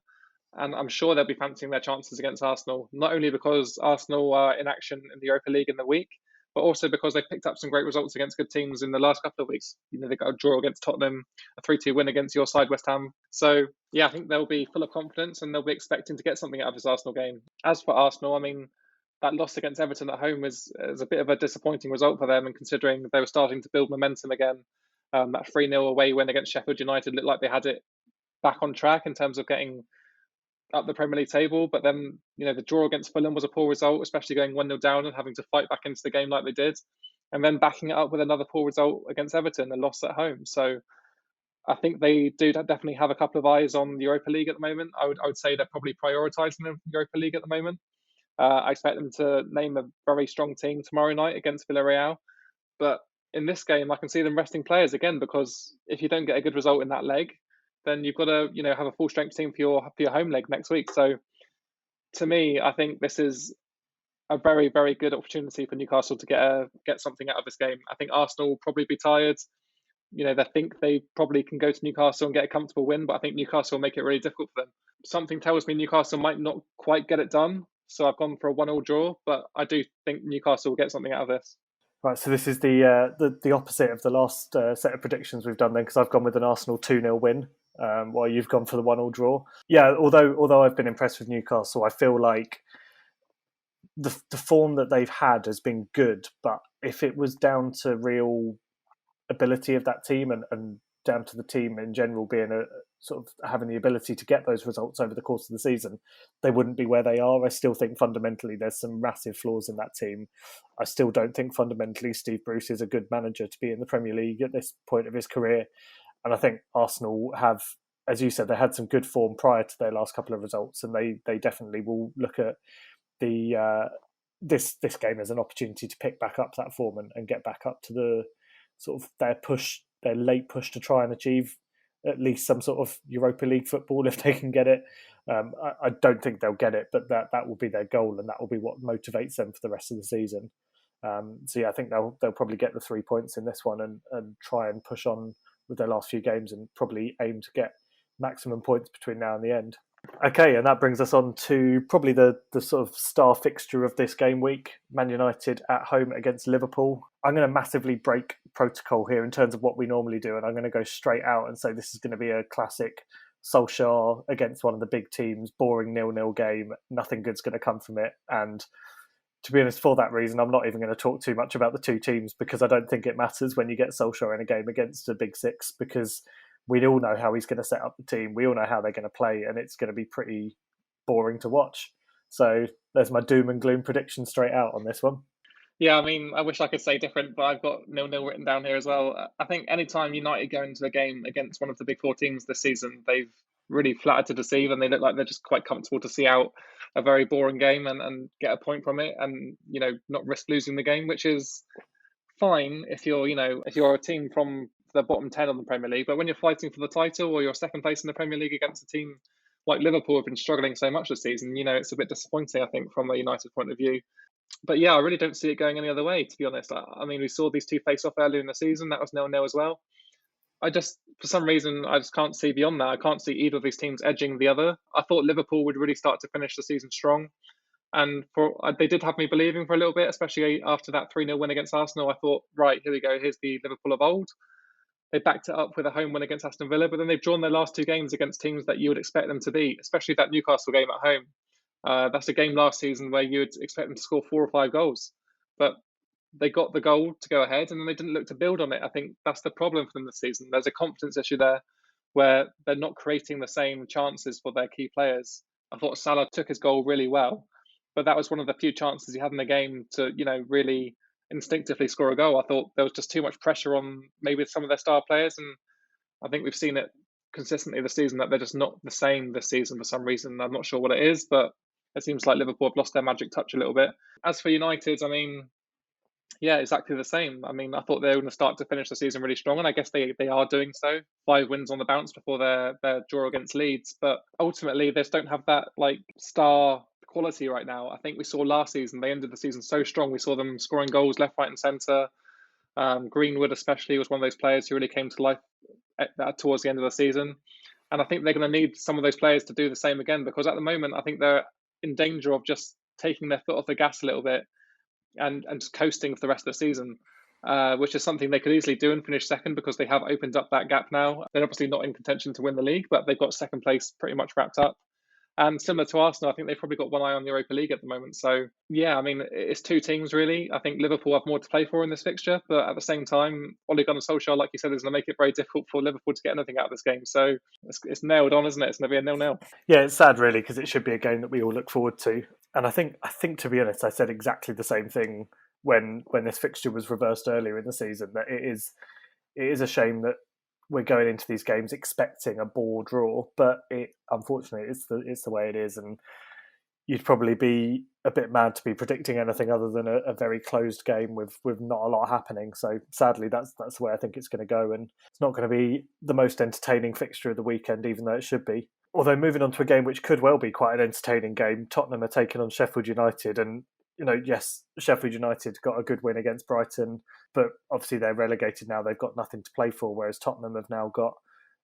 And I'm sure they'll be fancying their chances against Arsenal, not only because Arsenal are in action in the Europa League in the week, but also because they've picked up some great results against good teams in the last couple of weeks. They got a draw against Tottenham, a 3-2 win against your side, West Ham. So, yeah, I think they'll be full of confidence and they'll be expecting to get something out of this Arsenal game. As for Arsenal, I mean, that loss against Everton at home is a bit of a disappointing result for them, and considering they were starting to build momentum again, that 3-0 away win against Sheffield United looked like they had it back on track in terms of getting up the Premier League table. But then, the draw against Fulham was a poor result, especially going 1-0 down and having to fight back into the game like they did. And then backing it up with another poor result against Everton, a loss at home. So I think they do definitely have a couple of eyes on the Europa League at the moment. I would say they're probably prioritising the Europa League at the moment. I expect them to name a very strong team tomorrow night against Villarreal. But in this game, I can see them resting players again, because if you don't get a good result in that leg, then you've got to have a full strength team for your home leg next week. So to me, I think this is a very, very good opportunity for Newcastle to get something out of this game. I think Arsenal will probably be tired. They think they probably can go to Newcastle and get a comfortable win, but I think Newcastle will make it really difficult for them. Something tells me Newcastle might not quite get it done, so I've gone for a 1-1 draw, but I do think Newcastle will get something out of this. Right, so this is the opposite of the last set of predictions we've done then, because I've gone with an Arsenal 2-0 win, while you've gone for the 1-1 draw. Yeah, although I've been impressed with Newcastle, I feel like the form that they've had has been good, but if it was down to real ability of that team and down to the team in general being a sort of having the ability to get those results over the course of the season, they wouldn't be where they are. I still think fundamentally there's some massive flaws in that team. I still don't think fundamentally Steve Bruce is a good manager to be in the Premier League at this point of his career. And I think Arsenal have, as you said, they had some good form prior to their last couple of results, and they definitely will look at the this game as an opportunity to pick back up that form and get back up to the sort of their late push to try and achieve at least some sort of Europa League football if they can get it. I don't think they'll get it, but that will be their goal, and that will be what motivates them for the rest of the season. So yeah, I think they'll probably get the 3 points in this one and try and push on with their last few games and probably aim to get maximum points between now and the end. Okay, and that brings us on to probably the sort of star fixture of this game week, Man United at home against Liverpool. I'm going to massively break protocol here in terms of what we normally do, and I'm going to go straight out and say this is going to be a classic Solskjaer against one of the big teams, boring 0-0 game, nothing good's going to come from it. And to be honest, for that reason, I'm not even going to talk too much about the two teams, because I don't think it matters when you get Solskjaer in a game against a big six, because we all know how he's going to set up the team. We all know how they're going to play, and it's going to be pretty boring to watch. So there's my doom and gloom prediction straight out on this one. Yeah, I mean, I wish I could say different, but I've got 0-0 written down here as well. I think anytime United go into a game against one of the big four teams this season, they've really flattered to deceive, and they look like they're just quite comfortable to see out a very boring game and get a point from it, and not risk losing the game, which is fine if you're a team from the bottom 10 of the Premier League. But when you're fighting for the title, or you're second place in the Premier League against a team like Liverpool have been struggling so much this season, it's a bit disappointing, I think, from a United point of view. But yeah, I really don't see it going any other way, to be honest. I mean, we saw these two face off earlier in the season. That was 0-0 as well. For some reason, I just can't see beyond that. I can't see either of these teams edging the other. I thought Liverpool would really start to finish the season strong. And they did have me believing for a little bit, especially after that 3-0 win against Arsenal. I thought, right, here we go. Here's the Liverpool of old. They backed it up with a home win against Aston Villa, but then they've drawn their last two games against teams that you would expect them to beat, especially that Newcastle game at home. That's a game last season where you would expect them to score 4 or 5 goals. But they got the goal to go ahead, and then they didn't look to build on it. I think that's the problem for them this season. There's a confidence issue there where they're not creating the same chances for their key players. I thought Salah took his goal really well, but that was one of the few chances he had in the game to, really instinctively score a goal. I thought there was just too much pressure on maybe some of their star players, and I think we've seen it consistently this season that they're just not the same this season for some reason. I'm not sure what it is, but it seems like Liverpool have lost their magic touch a little bit. As for United, I mean, yeah, exactly the same. I mean, I thought they were going to start to finish the season really strong, and I guess they are doing so. 5 wins on the bounce before their draw against Leeds, but ultimately they just don't have that like star quality right now. I think we saw last season they ended the season so strong. We saw them scoring goals left, right, and centre. Greenwood especially was one of those players who really came to life towards the end of the season, and I think they're going to need some of those players to do the same again, because at the moment I think they're in danger of just taking their foot off the gas a little bit and just coasting for the rest of the season, which is something they could easily do and finish second, because they have opened up that gap now. They're obviously not in contention to win the league, but they've got second place pretty much wrapped up. And similar to Arsenal, I think they've probably got one eye on the Europa League at the moment. So, yeah, I mean, it's two teams, really. I think Liverpool have more to play for in this fixture. But at the same time, Ole Gunnar Solskjaer, like you said, is going to make it very difficult for Liverpool to get anything out of this game. So it's nailed on, isn't it? It's going to be a 0-0. Yeah, it's sad, really, because it should be a game that we all look forward to. And I think, to be honest, I said exactly the same thing when this fixture was reversed earlier in the season, that it is a shame that we're going into these games expecting a bore draw, but unfortunately it's the way it is, and you'd probably be a bit mad to be predicting anything other than a very closed game with not a lot happening. So sadly, that's the way I think it's going to go, and it's not going to be the most entertaining fixture of the weekend, even though it should be. Although moving on to a game which could well be quite an entertaining game, Tottenham are taking on Sheffield United, and yes, Sheffield United got a good win against Brighton, but obviously they're relegated now. They've got nothing to play for, whereas Tottenham have now got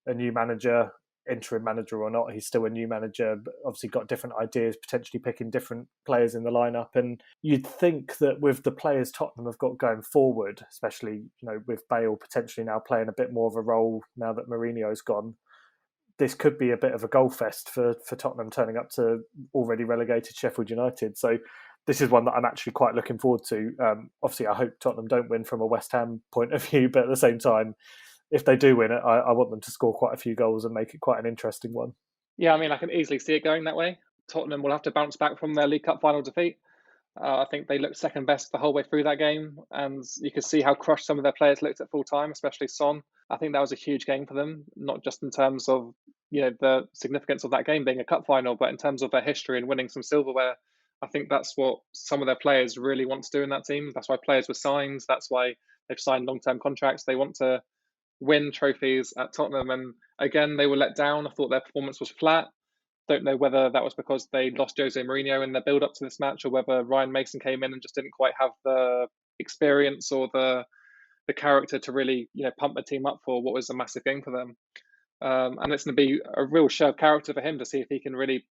a new manager, interim manager or not. He's still a new manager, but obviously got different ideas, potentially picking different players in the lineup. And you'd think that with the players Tottenham have got going forward, especially with Bale potentially now playing a bit more of a role now that Mourinho's gone, this could be a bit of a goal fest for Tottenham turning up to already relegated Sheffield United. So this is one that I'm actually quite looking forward to. Obviously, I hope Tottenham don't win from a West Ham point of view, but at the same time, if they do win it, I want them to score quite a few goals and make it quite an interesting one. Yeah, I mean, I can easily see it going that way. Tottenham will have to bounce back from their League Cup final defeat. I think they looked second best the whole way through that game, and you could see how crushed some of their players looked at full time, especially Son. I think that was a huge game for them, not just in terms of the significance of that game being a cup final, but in terms of their history and winning some silverware. I think that's what some of their players really want to do in that team. That's why players were signed. That's why they've signed long-term contracts. They want to win trophies at Tottenham, and again, they were let down. I thought their performance was flat. Don't know whether that was because they lost Jose Mourinho in the build-up to this match, or whether Ryan Mason came in and just didn't quite have the experience or the character to really pump the team up for what was a massive game for them. And it's going to be a real show of character for him to see if he can really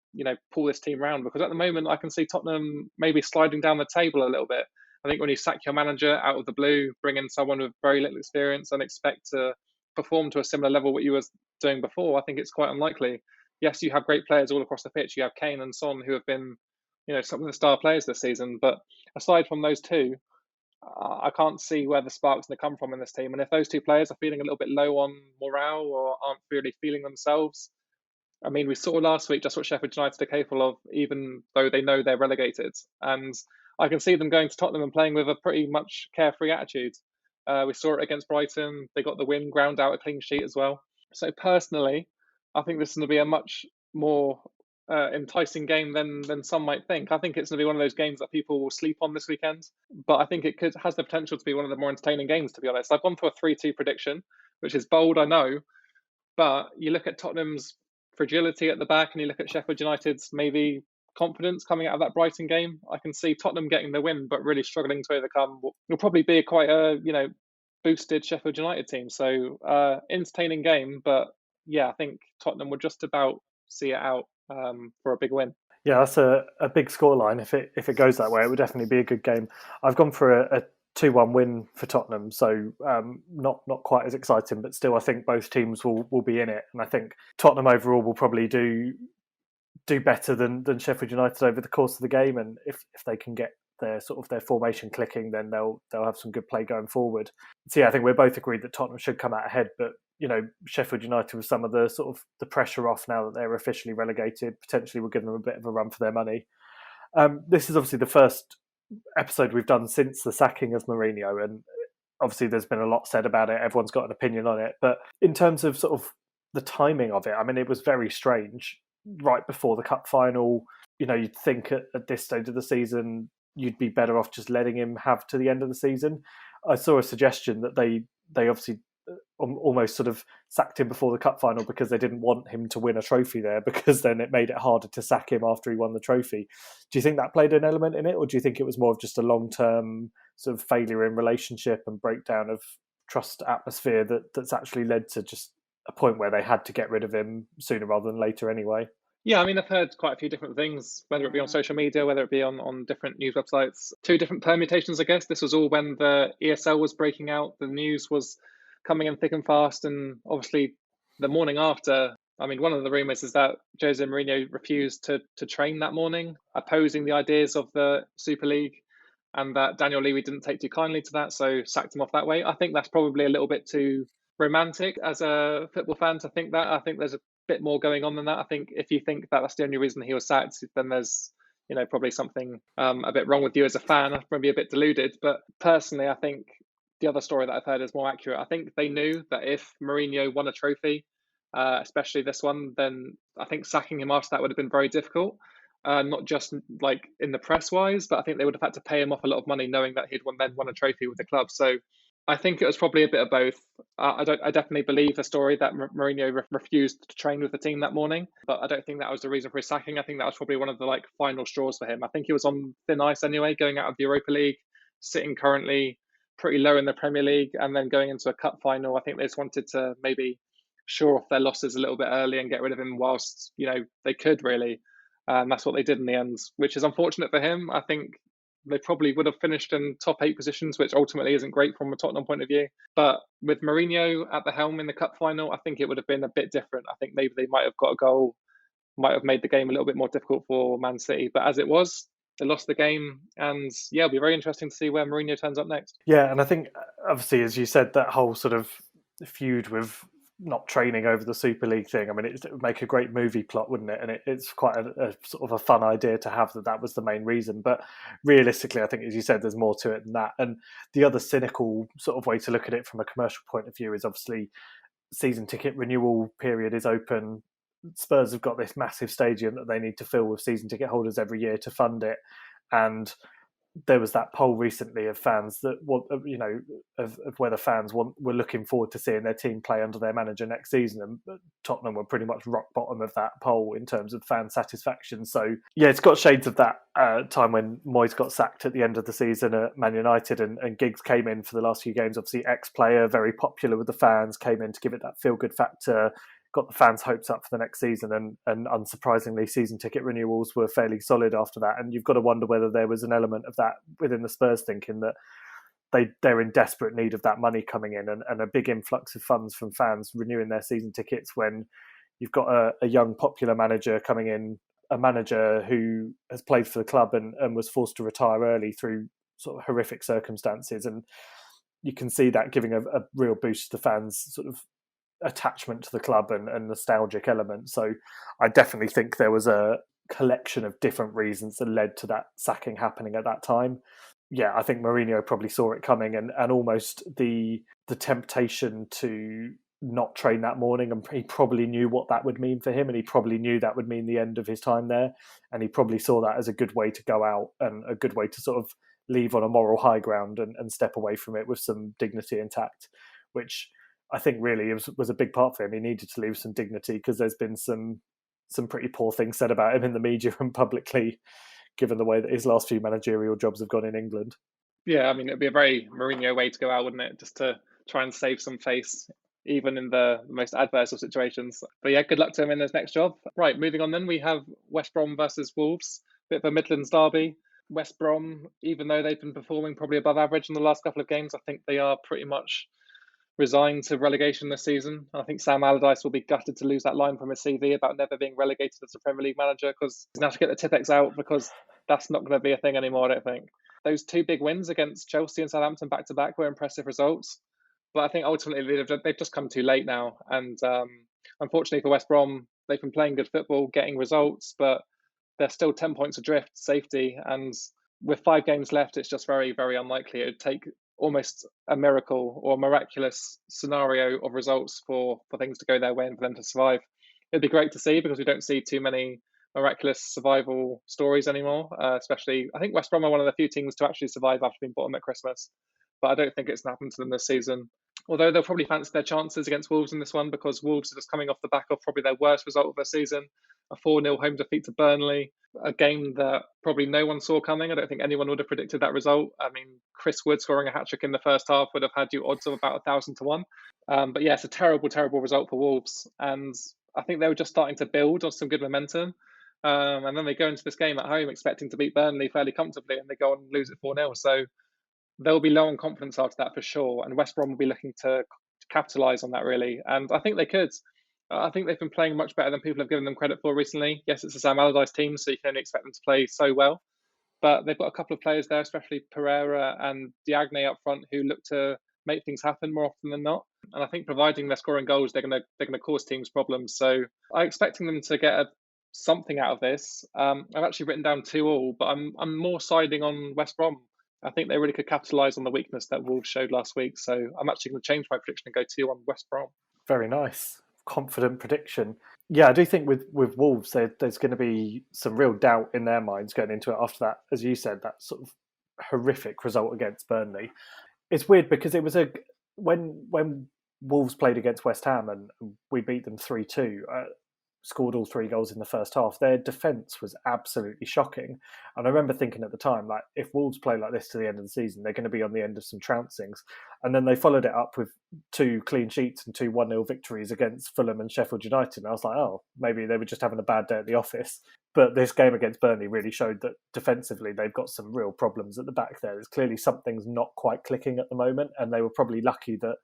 pull this team round, because at the moment I can see Tottenham maybe sliding down the table a little bit. I think when you sack your manager out of the blue, bring in someone with very little experience and expect to perform to a similar level what you were doing before, I think it's quite unlikely. Yes, you have great players all across the pitch. You have Kane and Son, who have been, some of the star players this season. But aside from those two, I can't see where the spark's going to come from in this team. And if those two players are feeling a little bit low on morale or aren't really feeling themselves, I mean, we saw last week just what Sheffield United are capable of, even though they know they're relegated. And I can see them going to Tottenham and playing with a pretty much carefree attitude. We saw it against Brighton. They got the win, ground out a clean sheet as well. So personally, I think this is going to be a much more enticing game than some might think. I think it's going to be one of those games that people will sleep on this weekend, but I think it has the potential to be one of the more entertaining games, to be honest. I've gone for a 3-2 prediction, which is bold, I know, but you look at Tottenham's fragility at the back and you look at Sheffield United's maybe confidence coming out of that Brighton game. I can see Tottenham getting the win, but really struggling to overcome what will probably be quite a boosted Sheffield United team. So entertaining game, but yeah, I think Tottenham will just about see it out for a big win. Yeah, that's a big scoreline. If it goes that way, it would definitely be a good game. I've gone for a 2-1 win for Tottenham, so not quite as exciting, but still I think both teams will be in it. And I think Tottenham overall will probably do better than Sheffield United over the course of the game, and if they can get their formation clicking, then they'll have some good play going forward. So yeah, I think we're both agreed that Tottenham should come out ahead, but Sheffield United with some of the pressure off now that they're officially relegated, potentially will give them a bit of a run for their money. This is obviously the first episode we've done since the sacking of Mourinho, and obviously there's been a lot said about it. Everyone's got an opinion on it. But in terms of sort of the timing of it, I mean, it was very strange. Right before the cup final, you'd think at this stage of the season, you'd be better off just letting him have to the end of the season. I saw a suggestion that they obviously almost sort of sacked him before the cup final because they didn't want him to win a trophy there, because then it made it harder to sack him after he won the trophy. Do you think that played an element in it, or do you think it was more of just a long-term sort of failure in relationship and breakdown of trust atmosphere that's actually led to just a point where they had to get rid of him sooner rather than later anyway? Yeah, I mean, I've heard quite a few different things, whether it be on social media, whether it be on different news websites. Two different permutations, I guess. This was all when the ESL was breaking out. The news was coming in thick and fast. And obviously, the morning after, I mean, one of the rumours is that Jose Mourinho refused to train that morning, opposing the ideas of the Super League, and that Daniel Levy didn't take too kindly to that, so sacked him off that way. I think that's probably a little bit too romantic as a football fan to think that. I think there's a bit more going on than that. I think if you think that that's the only reason he was sacked, then there's probably something a bit wrong with you as a fan, maybe a bit deluded. But personally, I think the other story that I've heard is more accurate. I think they knew that if Mourinho won a trophy, especially this one, then I think sacking him after that would have been very difficult. Not just like in the press wise, but I think they would have had to pay him off a lot of money knowing that he'd then won a trophy with the club. So I think it was probably a bit of both. I definitely believe the story that Mourinho refused to train with the team that morning, but I don't think that was the reason for his sacking. I think that was probably one of the final straws for him. I think he was on thin ice anyway, going out of the Europa League, sitting currently pretty low in the Premier League, and then going into a cup final. I think they just wanted to maybe shore off their losses a little bit early and get rid of him whilst they could really. That's what they did in the end, which is unfortunate for him. I think they probably would have finished in top 8 positions, which ultimately isn't great from a Tottenham point of view. But with Mourinho at the helm in the cup final, I think it would have been a bit different. I think maybe they might have got a goal, might have made the game a little bit more difficult for Man City. But as it was, they lost the game. And yeah, it'll be very interesting to see where Mourinho turns up next. Yeah, and I think, obviously, as you said, that whole sort of feud with not training over the Super League thing, I mean, it would make a great movie plot, wouldn't it? And it's quite a sort of a fun idea to have that was the main reason. But realistically, I think, as you said, there's more to it than that. And the other cynical sort of way to look at it from a commercial point of view is obviously season ticket renewal period is open. Spurs have got this massive stadium that they need to fill with season ticket holders every year to fund it. And there was that poll recently of fans that of whether fans were looking forward to seeing their team play under their manager next season, and Tottenham were pretty much rock bottom of that poll in terms of fan satisfaction. So yeah, it's got shades of that time when Moyes got sacked at the end of the season at Man United, and Giggs came in for the last few games. Obviously, ex-player, very popular with the fans, came in to give it that feel-good factor, got the fans' hopes up for the next season, and unsurprisingly, season ticket renewals were fairly solid after that. And you've got to wonder whether there was an element of that within the Spurs thinking that they're in desperate need of that money coming in, and a big influx of funds from fans renewing their season tickets when you've got a young popular manager coming in, a manager who has played for the club and was forced to retire early through sort of horrific circumstances. And you can see that giving a real boost to the fans' sort of attachment to the club and nostalgic element. So I definitely think there was a collection of different reasons that led to that sacking happening at that time. Yeah, I think Mourinho probably saw it coming, and almost the temptation to not train that morning, and he probably knew what that would mean for him, and he probably knew that would mean the end of his time there, and he probably saw that as a good way to go out and a good way to sort of leave on a moral high ground and step away from it with some dignity intact, which I think really was a big part for him. He needed to leave some dignity because there's been some pretty poor things said about him in the media and publicly, given the way that his last few managerial jobs have gone in England. Yeah, I mean, it'd be a very Mourinho way to go out, wouldn't it? Just to try and save some face, even in the most adverse of situations. But yeah, good luck to him in his next job. Right, moving on then, we have West Brom versus Wolves. Bit of a Midlands derby. West Brom, even though they've been performing probably above average in the last couple of games, I think they are pretty much resigned to relegation this season. I think Sam Allardyce will be gutted to lose that line from his CV about never being relegated as a Premier League manager, because he's going to have to get the Tipex out, because that's not going to be a thing anymore, I don't think. Those 2 big wins against Chelsea and Southampton back-to-back were impressive results. But I think ultimately they've just come too late now. And unfortunately for West Brom, they've been playing good football, getting results, but they're still 10 points adrift, safety, and with 5 games left, it's just very, very unlikely. It would take almost a miracle or a miraculous scenario of results for things to go their way and for them to survive. It'd be great to see because we don't see too many miraculous survival stories anymore, especially I think West Brom are one of the few teams to actually survive after being bottom at Christmas, but I don't think it's happened to them this season. Although they'll probably fancy their chances against Wolves in this one because Wolves are just coming off the back of probably their worst result of the season, a 4-0 home defeat to Burnley, a game that probably no one saw coming. I don't think anyone would have predicted that result. I mean, Chris Wood scoring a hat-trick in the first half would have had you odds of about 1,000 to 1. But yeah, it's a terrible, terrible result for Wolves. And I think they were just starting to build on some good momentum. And then they go into this game at home expecting to beat Burnley fairly comfortably and they go and lose it 4-0. So they'll be low on confidence after that for sure. And West Brom will be looking to capitalise on that really. And I think they could. I think they've been playing much better than people have given them credit for recently. Yes, it's a Sam Allardyce team, so you can only expect them to play so well. But they've got a couple of players there, especially Pereira and Diagne up front, who look to make things happen more often than not. And I think providing they're scoring goals, they're going to cause teams problems. So I'm expecting them to get something out of this. I've actually written down 2-2, but I'm more siding on West Brom. I think they really could capitalise on the weakness that Wolves showed last week. So I'm actually going to change my prediction and go 2 on West Brom. Very nice. Confident prediction. Yeah, I do think with Wolves, there's going to be some real doubt in their minds going into it after that, as you said, that sort of horrific result against Burnley. It's weird because it was when Wolves played against West Ham and we beat them 3-2, scored all 3 goals in the first half, their defence was absolutely shocking. And I remember thinking at the time, like, if Wolves play like this to the end of the season, they're going to be on the end of some trouncings. And then they followed it up with 2 clean sheets and 2 1-0 victories against Fulham and Sheffield United. And I was like, oh, maybe they were just having a bad day at the office. But this game against Burnley really showed that defensively they've got some real problems at the back there. There's clearly something's not quite clicking at the moment, and they were probably lucky that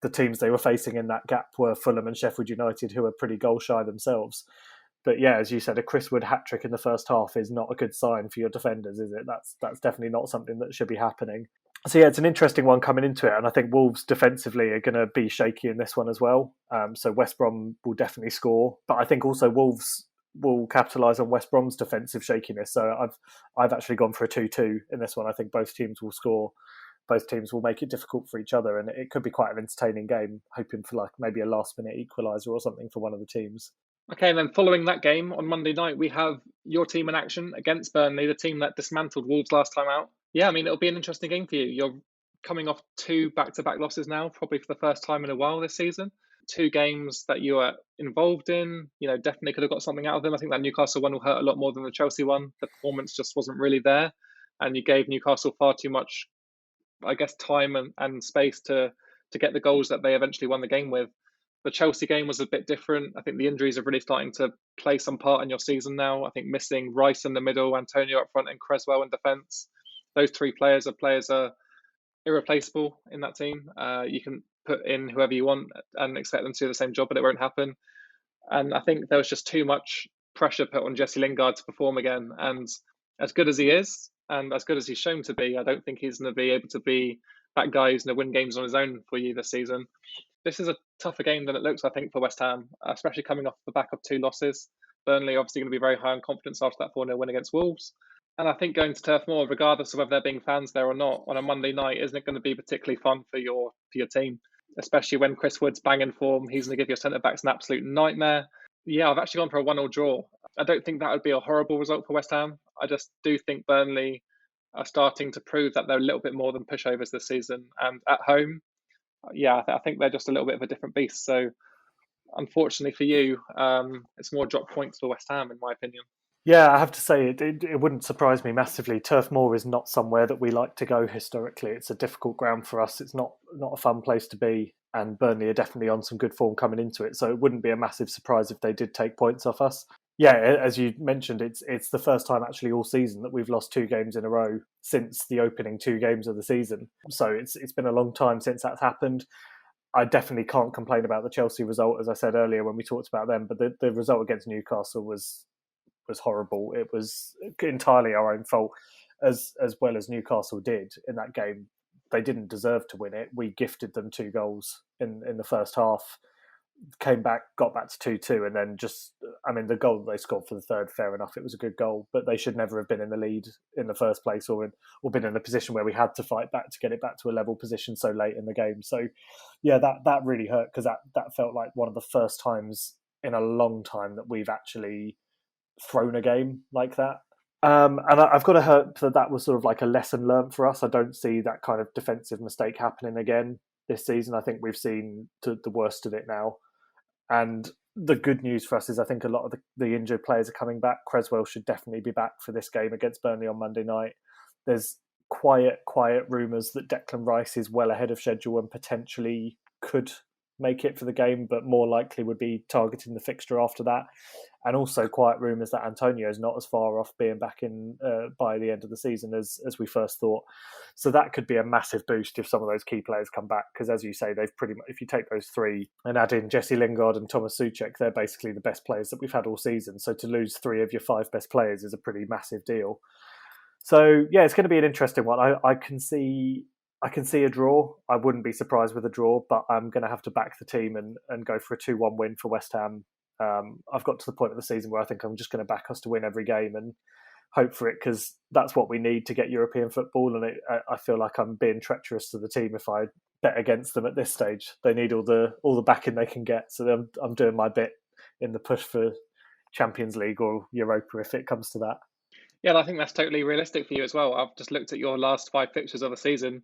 the teams they were facing in that gap were Fulham and Sheffield United, who are pretty goal shy themselves. But yeah, as you said, a Chris Wood hat-trick in the first half is not a good sign for your defenders, is it? That's definitely not something that should be happening. So yeah, it's an interesting one coming into it, and I think Wolves defensively are going to be shaky in this one as well. So West Brom will definitely score, but I think also Wolves will capitalise on West Brom's defensive shakiness. So I've actually gone for a 2-2 in this one. I think both teams will score. Both teams will make it difficult for each other, and it could be quite an entertaining game, hoping for like maybe a last-minute equaliser or something for one of the teams. Okay, and then following that game on Monday night, we have your team in action against Burnley, the team that dismantled Wolves last time out. Yeah, I mean, it'll be an interesting game for you. You're coming off 2 back-to-back losses now, probably for the first time in a while this season. 2 games that you are involved in, definitely could have got something out of them. I think that Newcastle one will hurt a lot more than the Chelsea one. The performance just wasn't really there, and you gave Newcastle far too much, I guess, time and space to get the goals that they eventually won the game with. The Chelsea game was a bit different. I think the injuries are really starting to play some part in your season now. I think missing Rice in the middle, Antonio up front, and Creswell in defence. Those 3 players are irreplaceable in that team. You can put in whoever you want and expect them to do the same job, but it won't happen. And I think there was just too much pressure put on Jesse Lingard to perform again. And as good as he is, and as good as he's shown to be, I don't think he's going to be able to be that guy who's going to win games on his own for you this season. This is a tougher game than it looks, I think, for West Ham, especially coming off the back of 2 losses. Burnley obviously going to be very high on confidence after that 4-0 win against Wolves. And I think going to Turf Moor, regardless of whether there being fans there or not, on a Monday night, isn't it going to be particularly fun for your team? Especially when Chris Wood's banging form, he's going to give your centre-backs an absolute nightmare. Yeah, I've actually gone for a 1-1 draw. I don't think that would be a horrible result for West Ham. I just do think Burnley are starting to prove that they're a little bit more than pushovers this season. And at home, yeah, I think they're just a little bit of a different beast. So unfortunately for you, it's more drop points for West Ham, in my opinion. Yeah, I have to say, it wouldn't surprise me massively. Turf Moor is not somewhere that we like to go historically. It's a difficult ground for us. It's not a fun place to be. And Burnley are definitely on some good form coming into it. So it wouldn't be a massive surprise if they did take points off us. Yeah, as you mentioned, it's the first time actually all season that we've lost 2 games in a row since the opening 2 games of the season. So it's been a long time since that's happened. I definitely can't complain about the Chelsea result, as I said earlier when we talked about them. But the result against Newcastle was horrible. It was entirely our own fault, as well as Newcastle did in that game. They didn't deserve to win it. We gifted them 2 goals in the first half. came back, got back to 2-2, and then the goal that they scored for the third, fair enough, it was a good goal, but they should never have been in the lead in the first place, or been in a position where we had to fight back to get it back to a level position so late in the game. So, yeah, that really hurt, because that felt like one of the first times in a long time that we've actually thrown a game like that. And I've got to hope that was sort of like a lesson learned for us. I don't see that kind of defensive mistake happening again this season. I think we've seen the worst of it now. And the good news for us is I think a lot of the injured players are coming back. Creswell should definitely be back for this game against Burnley on Monday night. There's quiet rumours that Declan Rice is well ahead of schedule and potentially could make it for the game, but more likely would be targeting the fixture after that. And also quiet rumours that Antonio is not as far off being back in by the end of the season as we first thought. So that could be a massive boost if some of those key players come back, because as you say, they've pretty much, if you take those three and add in Jesse Lingard and Thomas Souček, they're basically the best players that we've had all season. So to lose 3 of your 5 best players is a pretty massive deal. So yeah, it's going to be an interesting one. I can see a draw. I wouldn't be surprised with a draw, but I'm going to have to back the team and go for a 2-1 win for West Ham. I've got to the point of the season where I think I'm just going to back us to win every game and hope for it, because that's what we need to get European football. And I feel like I'm being treacherous to the team if I bet against them at this stage. They need all the backing they can get. So I'm doing my bit in the push for Champions League or Europa if it comes to that. Yeah, and I think that's totally realistic for you as well. I've just looked at your last 5 fixtures of the season.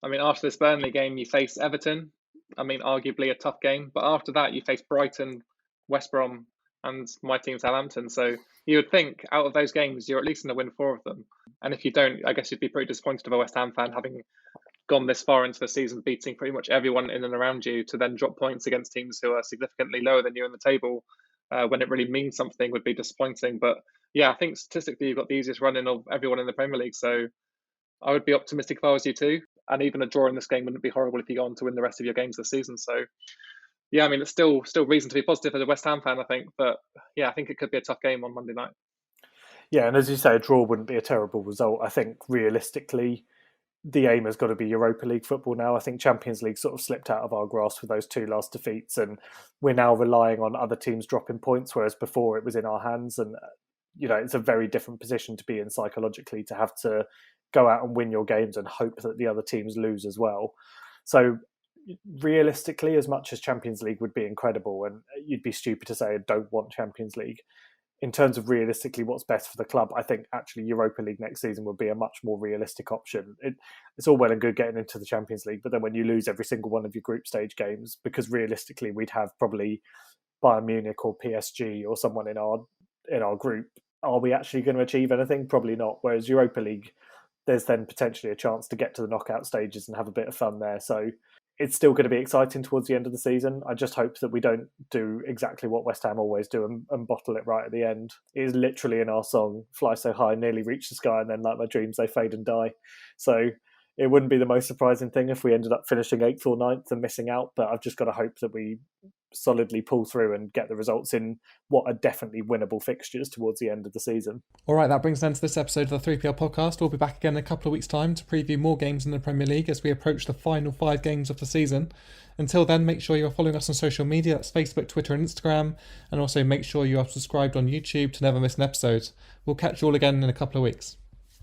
I mean, after this Burnley game, you face Everton. I mean, arguably a tough game. But after that, you face Brighton, West Brom, and my team, Southampton. So you would think out of those games, you're at least going to win 4 of them. And if you don't, I guess you'd be pretty disappointed of a West Ham fan having gone this far into the season, beating pretty much everyone in and around you, to then drop points against teams who are significantly lower than you in the table when it really means something would be disappointing. But yeah, I think statistically you've got the easiest run-in of everyone in the Premier League. So I would be optimistic if I was you too. And even a draw in this game wouldn't be horrible if you go on to win the rest of your games this season. So yeah, I mean, it's still reason to be positive as a West Ham fan, I think. But yeah, I think it could be a tough game on Monday night. Yeah, and as you say, a draw wouldn't be a terrible result. I think realistically, the aim has got to be Europa League football now. I think Champions League sort of slipped out of our grasp with those 2 last defeats, and we're now relying on other teams dropping points, whereas before it was in our hands. And it's a very different position to be in psychologically, to have to go out and win your games and hope that the other teams lose as well. So realistically, as much as Champions League would be incredible, and you'd be stupid to say I don't want Champions League, in terms of realistically what's best for the club, I think actually Europa League next season would be a much more realistic option. It's all well and good getting into the Champions League, but then when you lose every single one of your group stage games, because realistically we'd have probably Bayern Munich or PSG or someone in our group, are we actually going to achieve anything? Probably not. Whereas Europa League, there's then potentially a chance to get to the knockout stages and have a bit of fun there. So it's still going to be exciting towards the end of the season. I just hope that we don't do exactly what West Ham always do and bottle it right at the end. It is literally in our song, Fly So High, Nearly Reach the Sky, and then like my dreams, they fade and die. So it wouldn't be the most surprising thing if we ended up finishing 8th or 9th and missing out, but I've just got to hope that we solidly pull through and get the results in what are definitely winnable fixtures towards the end of the season. All right, that brings an end to this episode of the 3PL podcast. We'll be back again in a couple of weeks' time to preview more games in the Premier League as we approach the final 5 games of the season. Until then, make sure you're following us on social media. That's Facebook, Twitter and Instagram. And also make sure you are subscribed on YouTube to never miss an episode. We'll catch you all again in a couple of weeks.